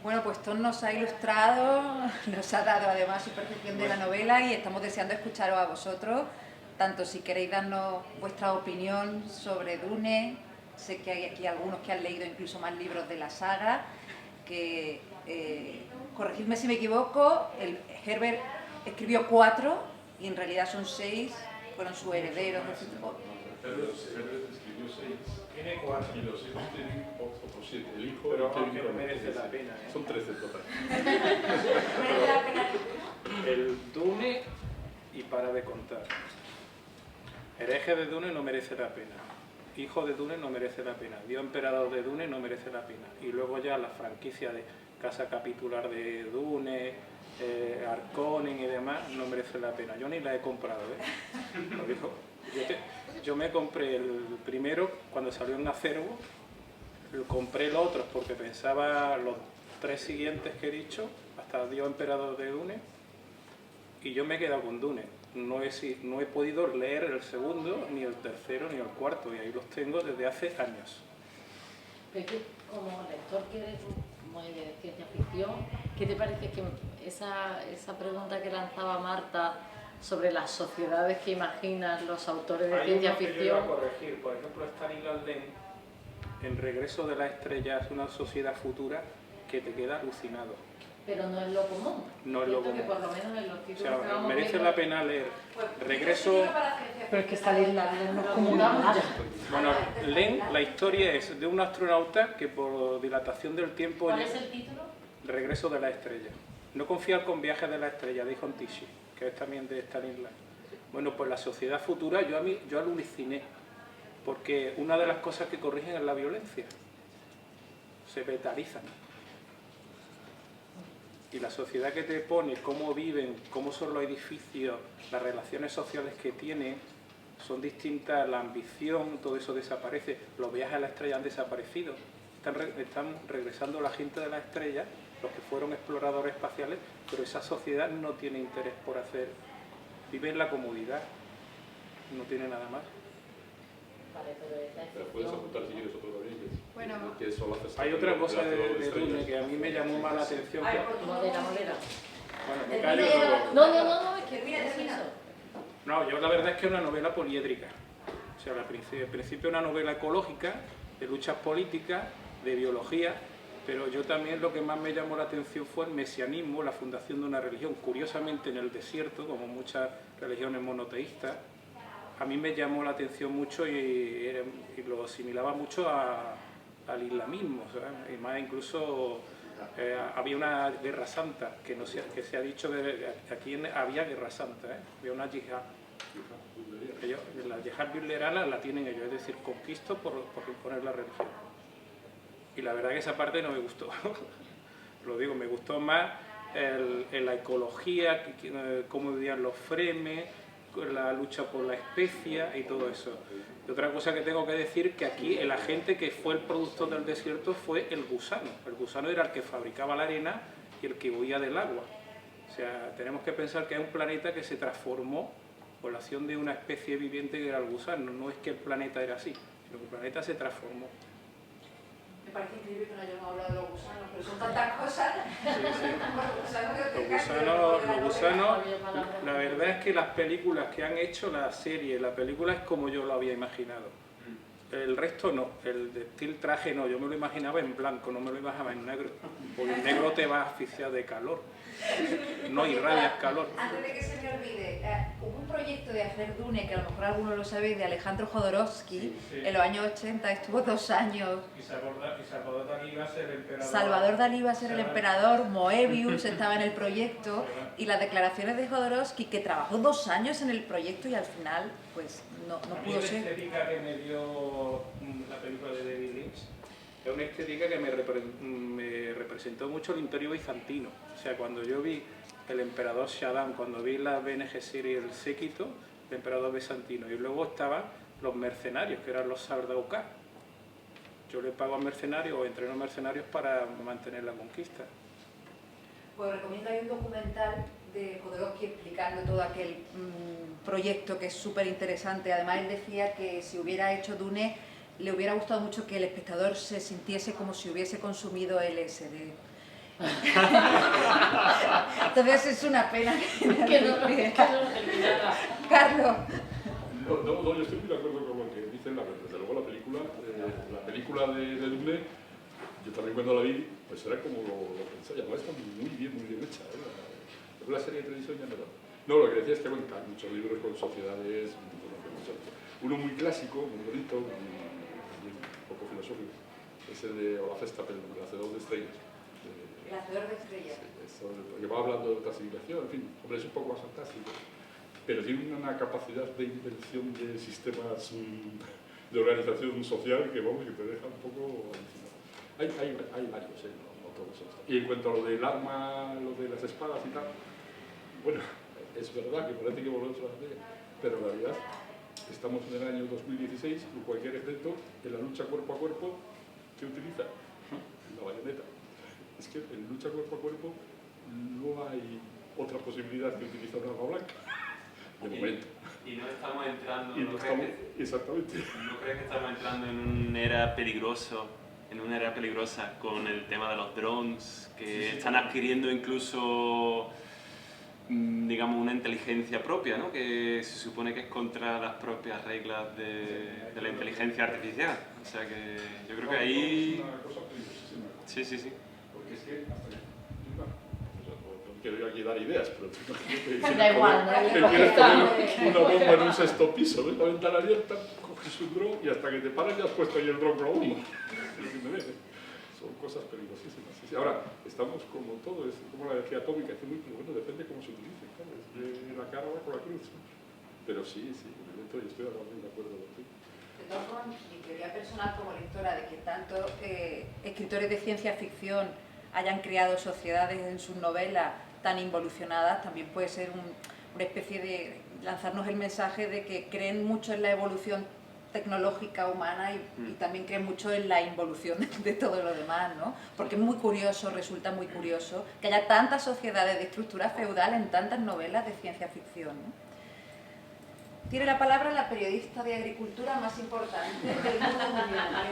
Bueno, pues Tom nos ha ilustrado, nos ha dado además su percepción de la novela y estamos deseando escucharos a vosotros, tanto si queréis darnos vuestra opinión sobre Dune. Sé que hay aquí algunos que han leído incluso más libros de la saga, que, corregidme si me equivoco, Herbert escribió 4 y en realidad son 6, fueron sus herederos. Herbert escribió 6. Tiene 4. Y los hijos tienen otros 7. El hijo Pero tiene aunque no merece la pena. Son 13 en total. ¿Merece la pena? El Dune y para de contar. Hereje de Dune no merece la pena. Hijo de Dune no merece la pena. Dios emperador de Dune no merece la pena. Y luego ya la franquicia de Casa Capitular de Dune, Harkonnen y demás no merece la pena. Yo ni la he comprado, ¿eh? Lo digo. Yo me compré el primero cuando salió en Acervo, compré los otros porque pensaba los 3 siguientes que he dicho, hasta Dios Emperador de Dune, y yo me he quedado con Dune. No he podido leer el segundo, ni el tercero, ni el cuarto, y ahí los tengo desde hace años. Pero es que como lector que eres muy de ciencia ficción, ¿qué te parece que esa pregunta que lanzaba Marta sobre las sociedades que imaginan los autores de ciencia ficción? Que yo iba a corregir. Por ejemplo, Stanislas Lem, en Regreso de la Estrella, es una sociedad futura que te queda alucinado. Pero no es lo común. No es lo común. Que por lo menos en los títulos O sea, que vamos merece viendo, la pena leer Regreso. pero es que Stanislas Lem no es común nada. Bueno, Lem, la historia es de un astronauta que por dilatación del tiempo... ¿Cuál es el título? Regreso de la Estrella. No confiar con Viajes de la Estrella, dijo Antichi, que es también de Stanislas. Bueno, pues la sociedad futura yo aluciné, porque una de las cosas que corrigen es la violencia. Se vetalizan. Y la sociedad que te pone, cómo viven, cómo son los edificios, las relaciones sociales que tienen, son distintas, la ambición, todo eso desaparece. Los viajes a la estrella han desaparecido. Están regresando la gente de la estrella, los que fueron exploradores espaciales, pero esa sociedad no tiene interés por hacer. Vive en la comodidad, no tiene nada más. Vale, pero esa Pero puedes apuntar si quieres otro de ellos. Bueno, Que eso lo haces Hay otra cosa de estrellas. Dune que a mí me llamó más la atención. modera. Bueno, me callo, pero... No, es que termina. No, yo la verdad es que es una novela poliédrica. O sea, al principio una novela ecológica, de luchas políticas, de biología, pero yo también lo que más me llamó la atención fue el mesianismo, la fundación de una religión, curiosamente en el desierto, como muchas religiones monoteístas. A mí me llamó la atención mucho y lo asimilaba mucho al islamismo, ¿sabes? Y más incluso había una guerra santa, que se ha dicho que aquí había guerra santa, ¿eh? Había una yihad. La yihad birlerana la tienen ellos, es decir, conquisto por imponer la religión. Y la verdad que esa parte no me gustó. Lo digo, me gustó más la ecología, cómo vivían los Fremen, la lucha por la especie y todo eso. Y otra cosa que tengo que decir, que aquí el agente que fue el productor del desierto fue el gusano. El gusano era el que fabricaba la arena y el que huía del agua. O sea, tenemos que pensar que es un planeta que se transformó por la acción de una especie viviente que era el gusano. No es que el planeta era así, sino que el planeta se transformó. Me parece increíble que no hayamos hablado de los gusanos, pero son tantas cosas. Los gusanos, la verdad es que las películas que han hecho, la serie, la película es como yo lo había imaginado. El resto no, el de Steel Traje no, yo me lo imaginaba en blanco, no me lo imaginaba en negro, porque el negro te va a asfixiar de calor, no irradias calor. Antes de que se me olvide, hubo un proyecto de hacer Dune, que a lo mejor algunos lo sabéis, de Alejandro Jodorowsky, en los años 80, estuvo 2 años. Y Salvador Dalí iba a ser el emperador. Salvador Dalí iba a ser el emperador, Moebius estaba en el proyecto, y las declaraciones de Jodorowsky, que trabajó 2 años en el proyecto y al final pues no pudo ser. La estética que me dio la película de David Lynch es una estética que me representó mucho el Imperio Bizantino. O sea, cuando yo vi el emperador Shaddam, cuando vi la Bene Gesserit, el séquito, el emperador bizantino, y luego estaban los mercenarios, que eran los Sardaukar. Yo le pago a mercenarios o entreno a mercenarios para mantener la conquista. Pues recomiendo, hay un documental de Jodorowsky explicando todo aquel proyecto que es súper interesante. Además, él decía que si hubiera hecho Dune, le hubiera gustado mucho que el espectador se sintiese como si hubiese consumido LSD. Entonces es una pena que no terminara. Carlos. No, yo estoy muy de acuerdo con lo que dicen. Desde luego la película de Dune, yo también cuando la vi, pues era como lo pensaba, ya está muy bien hecha. La serie de televisión ya no, lo que decía es que bueno, hay muchos libros con sociedades, uno muy clásico, muy bonito, un poco filosófico, es el de Olaf Stapledon, el hacedor de estrellas. El hacedor de estrellas. Sí, porque va hablando de otra civilización, en fin, hombre, es un poco más fantástico, pero tiene una capacidad de invención de sistemas de organización social que, vamos, que te deja un poco alucinado. Hay varios, no todos son. Y en cuanto a lo del arma, lo de las espadas y tal, bueno, es verdad que parece que volvemos a la ley, pero en realidad estamos en el año 2016 y cualquier ejemplo en la lucha cuerpo a cuerpo, ¿qué utiliza? La bayoneta. Es que en lucha cuerpo a cuerpo no hay otra posibilidad que utilizar una arma blanca, de momento. Y no estamos entrando, exactamente. ¿No crees que estamos entrando en una era peligrosa con el tema de los drones, que están adquiriendo incluso, digamos, una inteligencia propia, ¿no? Que se supone que es contra las propias reglas de la inteligencia artificial? O sea que yo creo que ahí... Es una cosa peligrosísima. Sí. Porque es que hasta no quiero aquí dar ideas, pero da igual, ¿no? quieres poner una bomba en un 6º piso, ves la ventana abierta, coges un dron y hasta que te paras ya has puesto ahí el dron con la bomba. Son cosas peligrosísimas. Sí. Ahora, estamos como todo, es como la energía atómica, es muy bueno, depende cómo se utilice, claro, es de la cara con la cruz. Pero sí, en el momento yo estoy de acuerdo contigo. De todas formas, mi teoría personal como lectora de que tanto escritores de ciencia ficción hayan creado sociedades en sus novelas tan involucionadas, también puede ser una especie de lanzarnos el mensaje de que creen mucho en la evolución tecnológica humana y también creen mucho en la involución de todo lo demás, ¿no? Porque es muy curioso, resulta muy curioso que haya tantas sociedades de estructura feudal en tantas novelas de ciencia ficción, ¿no? Tiene la palabra la periodista de agricultura más importante del mundo mundial.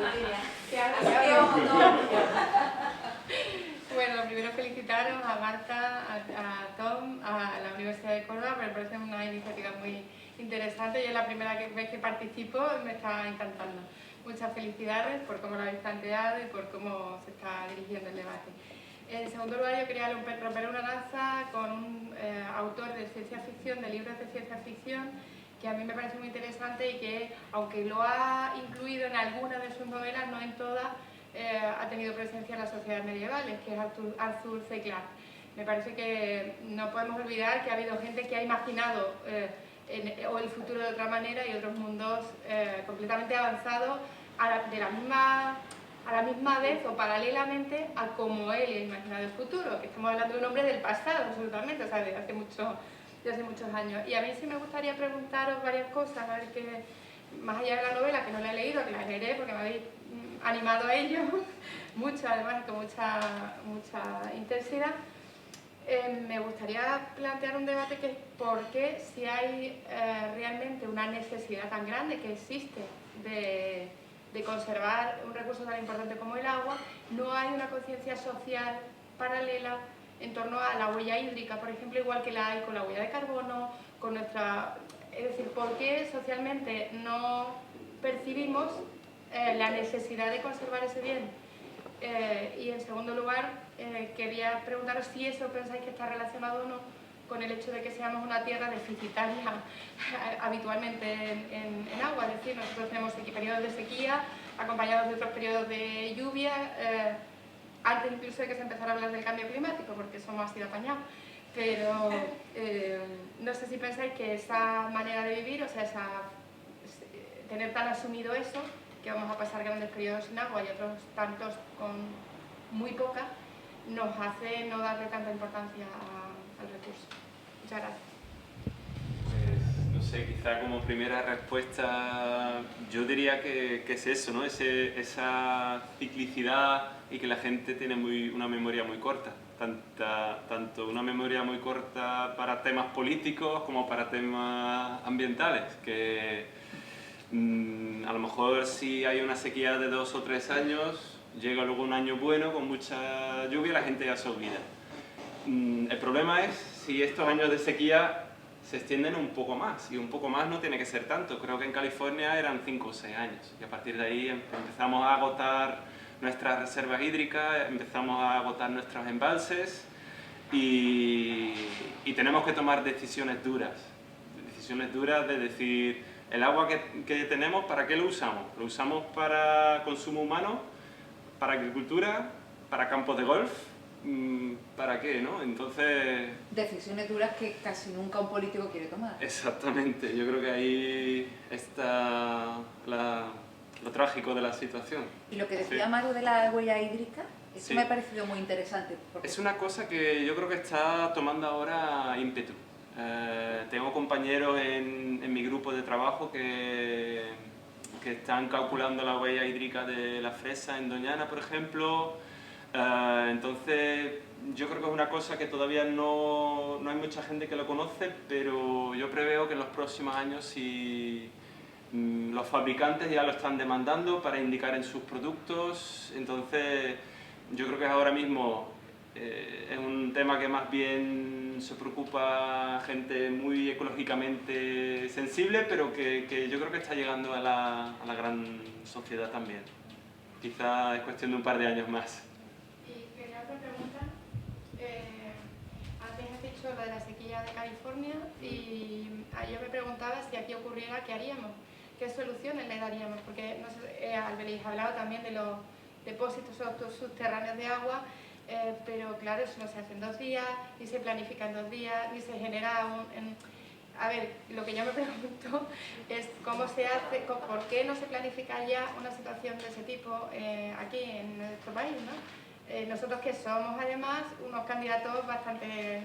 Bueno, primero felicitaros a Marta, a Tom, a la Universidad de Córdoba, me parece una iniciativa muy interesante. Yo es la primera vez que participo y me está encantando. Muchas felicidades por cómo lo habéis planteado y por cómo se está dirigiendo el debate. En segundo lugar, yo quería romper una lanza con un autor de ciencia ficción, de libros de ciencia ficción, que a mí me parece muy interesante y que, aunque lo ha incluido en algunas de sus novelas, no en todas, ha tenido presencia en las sociedades medievales, que es Arthur C. Clarke. Me parece que no podemos olvidar que ha habido gente que ha imaginado el futuro de otra manera y otros mundos completamente avanzados a la misma vez o paralelamente a como él ha imaginado el futuro, que estamos hablando de un hombre del pasado, absolutamente, o sea, de hace muchos años. Y a mí sí me gustaría preguntaros varias cosas, a ver que, más allá de la novela, que no la he leído, que la leeré porque me habéis animado a ello, mucho, además, con mucha intensidad. Me gustaría plantear un debate que es por qué, si hay realmente una necesidad tan grande que existe de conservar un recurso tan importante como el agua, no hay una conciencia social paralela en torno a la huella hídrica, por ejemplo, igual que la hay con la huella de carbono, con nuestra... Es decir, ¿por qué socialmente no percibimos la necesidad de conservar ese bien? Y en segundo lugar, quería preguntaros si eso pensáis que está relacionado o no con el hecho de que seamos una tierra deficitaria habitualmente en agua. Es decir, nosotros tenemos periodos de sequía acompañados de otros periodos de lluvia, antes incluso de que se empezara a hablar del cambio climático, porque eso no ha sido apañado. Pero no sé si pensáis que esa manera de vivir, o sea, tener tan asumido eso, que vamos a pasar grandes periodos sin agua y otros tantos con muy poca, nos hace no darle tanta importancia al recurso. Muchas gracias. Pues, no sé, quizá como primera respuesta yo diría que es eso, ¿no? Esa ciclicidad y que la gente tiene una memoria muy corta. Tanto una memoria muy corta para temas políticos como para temas ambientales, que a lo mejor si hay una sequía de 2 o 3 años, llega luego un año bueno con mucha lluvia y la gente ya se olvida. El problema es si estos años de sequía se extienden un poco más, y un poco más no tiene que ser tanto. Creo que en California eran 5 o 6 años, y a partir de ahí empezamos a agotar nuestras reservas hídricas, empezamos a agotar nuestros embalses y tenemos que tomar decisiones duras de decir, el agua que tenemos, ¿para qué lo usamos? ¿Lo usamos para consumo humano? ¿Para agricultura? ¿Para campos de golf? ¿Para qué, no? Entonces... Decisiones duras que casi nunca un político quiere tomar. Exactamente, yo creo que ahí está lo trágico de la situación. Y lo que decía Sí. Maru de la huella hídrica, eso Sí. me ha parecido muy interesante. Porque Es una cosa que yo creo que está tomando ahora ímpetu. Tengo compañeros en mi grupo de trabajo que están calculando la huella hídrica de la fresa en Doñana, por ejemplo. Entonces, yo creo que es una cosa que todavía no hay mucha gente que lo conoce, pero yo preveo que en los próximos años, si los fabricantes ya lo están demandando para indicar en sus productos, entonces yo creo que ahora mismo es un tema que más bien se preocupa gente muy ecológicamente sensible, pero que yo creo que está llegando a la gran sociedad también. Quizá es cuestión de un par de años más. Y quería otra pregunta. Antes has dicho lo de la sequía de California y yo me preguntaba si aquí ocurriera, ¿qué haríamos? ¿Qué soluciones le daríamos? Porque no sé, habéis hablado también de los depósitos subterráneos de agua, pero claro, eso no se hace en 2 días, ni se planifica en 2 días, ni se genera A ver, lo que yo me pregunto es cómo se hace, por qué no se planifica ya una situación de ese tipo aquí en nuestro país, ¿no? Nosotros que somos además unos candidatos bastante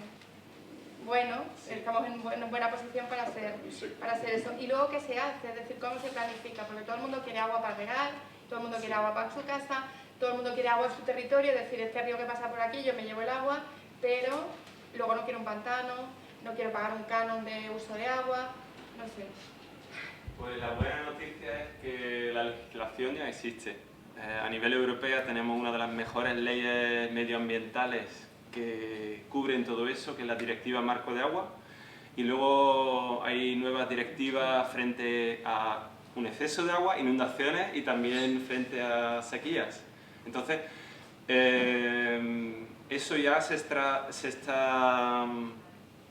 buenos, estamos en buena posición para hacer eso. Y luego, ¿qué se hace? Es decir, ¿cómo se planifica? Porque todo el mundo quiere agua para regar, todo el mundo quiere agua para su casa, todo el mundo quiere agua en su territorio, es decir, este río que pasa por aquí, yo me llevo el agua, pero luego no quiero un pantano, no quiero pagar un canon de uso de agua, no sé. Pues la buena noticia es que la legislación ya existe. A nivel europeo tenemos una de las mejores leyes medioambientales que cubren todo eso, que es la Directiva Marco de Agua, y luego hay nuevas directivas frente a un exceso de agua, inundaciones y también frente a sequías. Entonces, eso ya se está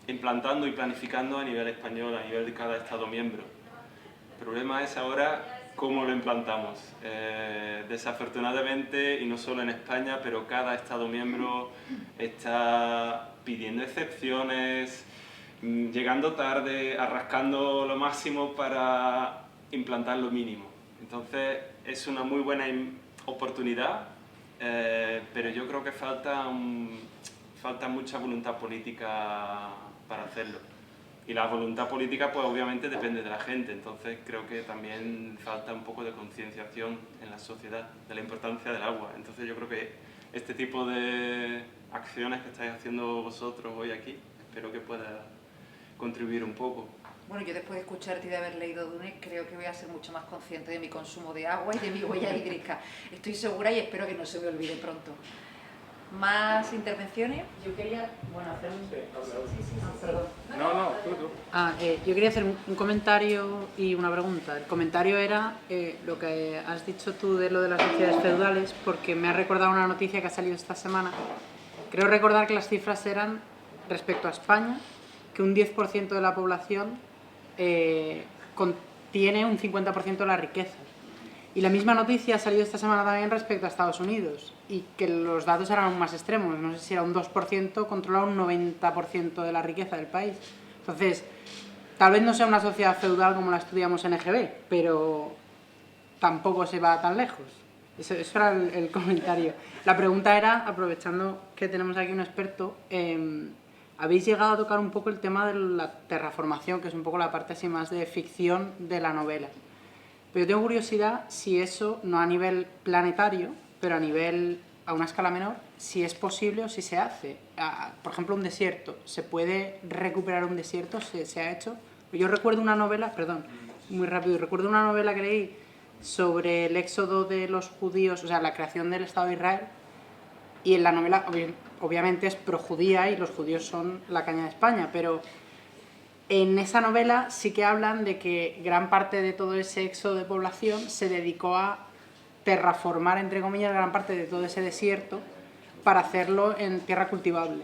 implantando y planificando a nivel español, a nivel de cada Estado miembro. El problema es ahora cómo lo implantamos. Desafortunadamente, y no solo en España, pero cada Estado miembro está pidiendo excepciones, llegando tarde, arrascando lo máximo para implantar lo mínimo. Entonces, es una muy buena oportunidad, pero yo creo que falta mucha voluntad política para hacerlo. Y la voluntad política, pues obviamente depende de la gente, entonces creo que también falta un poco de concienciación en la sociedad de la importancia del agua. Entonces yo creo que este tipo de acciones que estáis haciendo vosotros hoy aquí. Espero que pueda contribuir un poco. Bueno, yo después de escucharte y de haber leído Dune, creo que voy a ser mucho más consciente de mi consumo de agua y de mi huella hídrica. Estoy segura y espero que no se me olvide pronto. ¿Más intervenciones? Yo quería, bueno, hacer un... Perdón. No, tú. Yo quería hacer un comentario y una pregunta. El comentario era lo que has dicho tú de lo de las sociedades feudales, porque me ha recordado una noticia que ha salido esta semana. Creo recordar que las cifras eran, respecto a España, que un 10% de la población contiene un 50% de la riqueza. Y la misma noticia ha salido esta semana también respecto a Estados Unidos, y que los datos eran aún más extremos. No sé si era un 2% controla un 90% de la riqueza del país. Entonces, tal vez no sea una sociedad feudal como la estudiamos en EGB, pero tampoco se va tan lejos. Eso era el comentario. La pregunta era, aprovechando que tenemos aquí un experto, habéis llegado a tocar un poco el tema de la terraformación, que es un poco la parte así más de ficción de la novela. Pero tengo curiosidad si eso, no a nivel planetario, pero a una escala menor, si es posible o si se hace. Por ejemplo, un desierto. ¿Se puede recuperar un desierto? ¿Se ha hecho? Yo recuerdo una novela, perdón, muy rápido, recuerdo una novela que leí sobre el éxodo de los judíos, o sea, la creación del Estado de Israel, y en la novela obviamente es projudía y los judíos son la caña de España, pero en esa novela sí que hablan de que gran parte de todo ese éxodo de población se dedicó a terraformar, entre comillas, gran parte de todo ese desierto para hacerlo en tierra cultivable.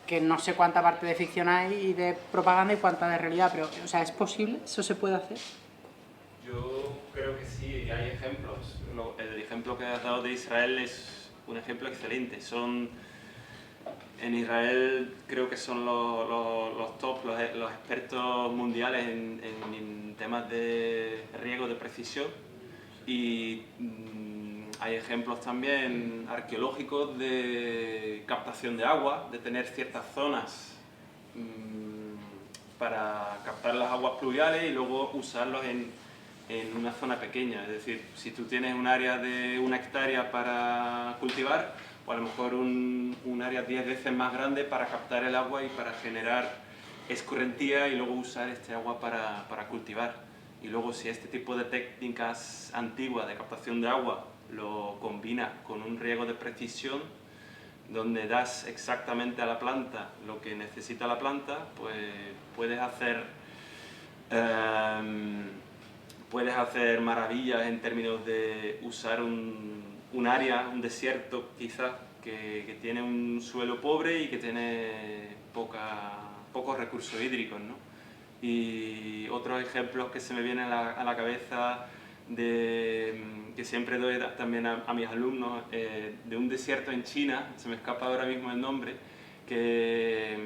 Que no sé cuánta parte de ficción hay y de propaganda y cuánta de realidad, pero, o sea, ¿es posible? ¿Eso se puede hacer? Yo creo que sí, hay ejemplos. El ejemplo que has dado de Israel es un ejemplo excelente. En Israel creo que son los top, los expertos mundiales en temas de riego de precisión, y hay ejemplos también arqueológicos de captación de agua, de tener ciertas zonas para captar las aguas pluviales y luego usarlos en una zona pequeña. Es decir, si tú tienes un área de 1 hectárea para cultivar, o a lo mejor un área 10 veces más grande para captar el agua y para generar escorrentía y luego usar este agua para cultivar. Y luego, si este tipo de técnicas antiguas de captación de agua lo combinas con un riego de precisión, donde das exactamente a la planta lo que necesita la planta, pues puedes hacer maravillas en términos de usar un área, un desierto quizás, que tiene un suelo pobre y que tiene pocos recursos hídricos, ¿no? Y otros ejemplos que se me vienen a la cabeza, que siempre doy también a mis alumnos, de un desierto en China, se me escapa ahora mismo el nombre, que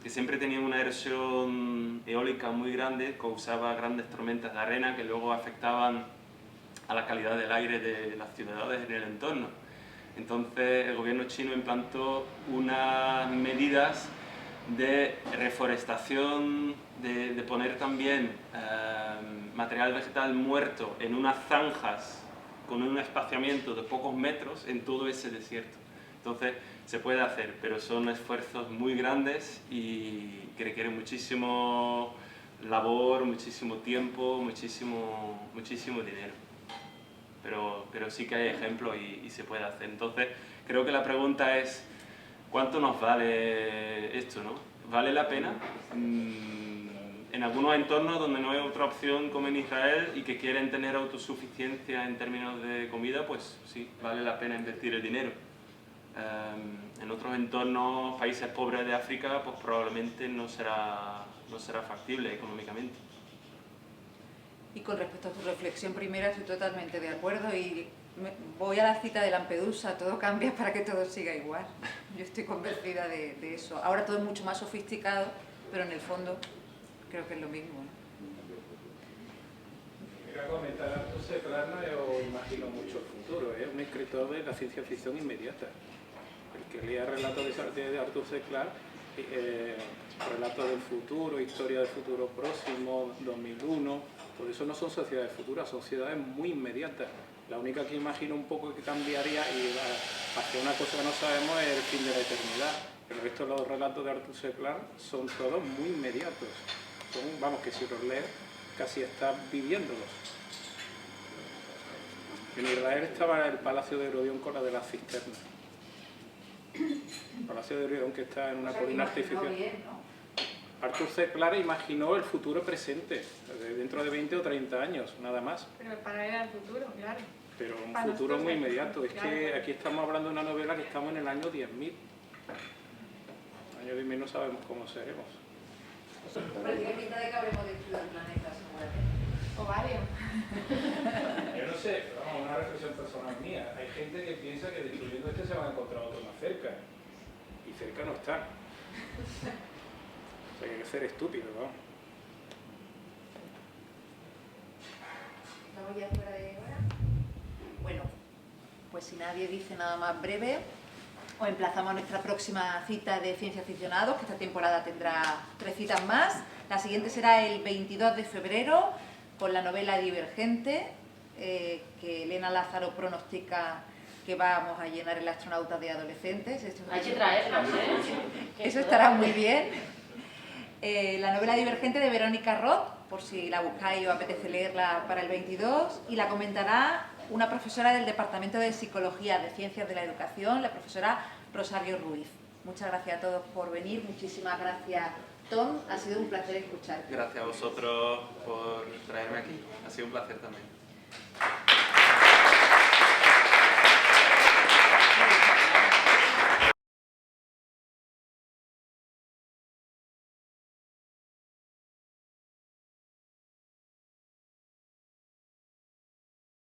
siempre tenía una erosión eólica muy grande, causaba grandes tormentas de arena que luego afectaban a la calidad del aire de las ciudades en el entorno. Entonces el gobierno chino implantó unas medidas de reforestación, de poner también material vegetal muerto en unas zanjas con un espaciamiento de pocos metros en todo ese desierto. Entonces se puede hacer, pero son esfuerzos muy grandes y que requieren muchísimo labor, muchísimo tiempo, muchísimo dinero. Pero sí que hay ejemplos y se puede hacer. Entonces creo que la pregunta es, ¿cuánto nos vale esto, no? ¿Vale la pena? En algunos entornos donde no hay otra opción como en Israel y que quieren tener autosuficiencia en términos de comida, pues sí, vale la pena invertir el dinero. En otros entornos, países pobres de África, pues probablemente no será factible económicamente. Y con respecto a tu reflexión primera, estoy totalmente de acuerdo y voy a la cita de Lampedusa, todo cambia para que todo siga igual. Yo estoy convencida de eso. Ahora todo es mucho más sofisticado, pero en el fondo creo que es lo mismo, ¿no? Quería comentar, Arthur C. Clarke no yo imagino mucho el futuro, es un escritor de la ciencia ficción inmediata. El que lea relatos de Arthur C. Clarke, relatos del futuro, historia del futuro próximo, 2001, por eso no son sociedades futuras, son sociedades muy inmediatas. La única que imagino un poco que cambiaría y hacia una cosa que no sabemos es el fin de la eternidad. Pero estos los relatos de Arthur C. Clarke son todos muy inmediatos. Son, vamos, que si los lees casi estás viviéndolos. En Israel estaba el Palacio de Herodión con la de las cisternas. El Palacio de Herodión que está en una colina artificial. Bien, ¿no? Arthur C. Clarke imaginó el futuro presente, dentro de 20 o 30 años, nada más. Pero para él era el futuro, claro. Pero un Para futuro nosotros muy es inmediato. Es claro. que aquí estamos hablando de una novela que estamos en el año 10.000. Año 10.000 no sabemos cómo seremos. Hombre, tiene pinta de que habremos destruido el planeta, seguramente. O varios. Yo no sé, pero vamos, una reflexión personal mía. Hay gente que piensa que destruyendo este se van a encontrar otros más cerca. Y cerca no están. O sea, que hay que ser estúpido, vamos. ¿Estamos ya fuera de hora? Bueno, pues si nadie dice nada más breve, os emplazamos a nuestra próxima cita de Ciencia Aficionados, que esta temporada tendrá 3 citas más. La siguiente será el 22 de febrero, con la novela Divergente, que Elena Lázaro pronostica que vamos a llenar el astronauta de adolescentes. Hay que traerlos, ¿eh? Eso estará muy bien. La novela Divergente de Verónica Roth, por si la buscáis y os apetece leerla para el 22, y la comentará una profesora del Departamento de Psicología de Ciencias de la Educación, la profesora Rosario Ruiz. Muchas gracias a todos por venir, muchísimas gracias, Tom, ha sido un placer escucharte. Gracias a vosotros por traerme aquí, ha sido un placer también.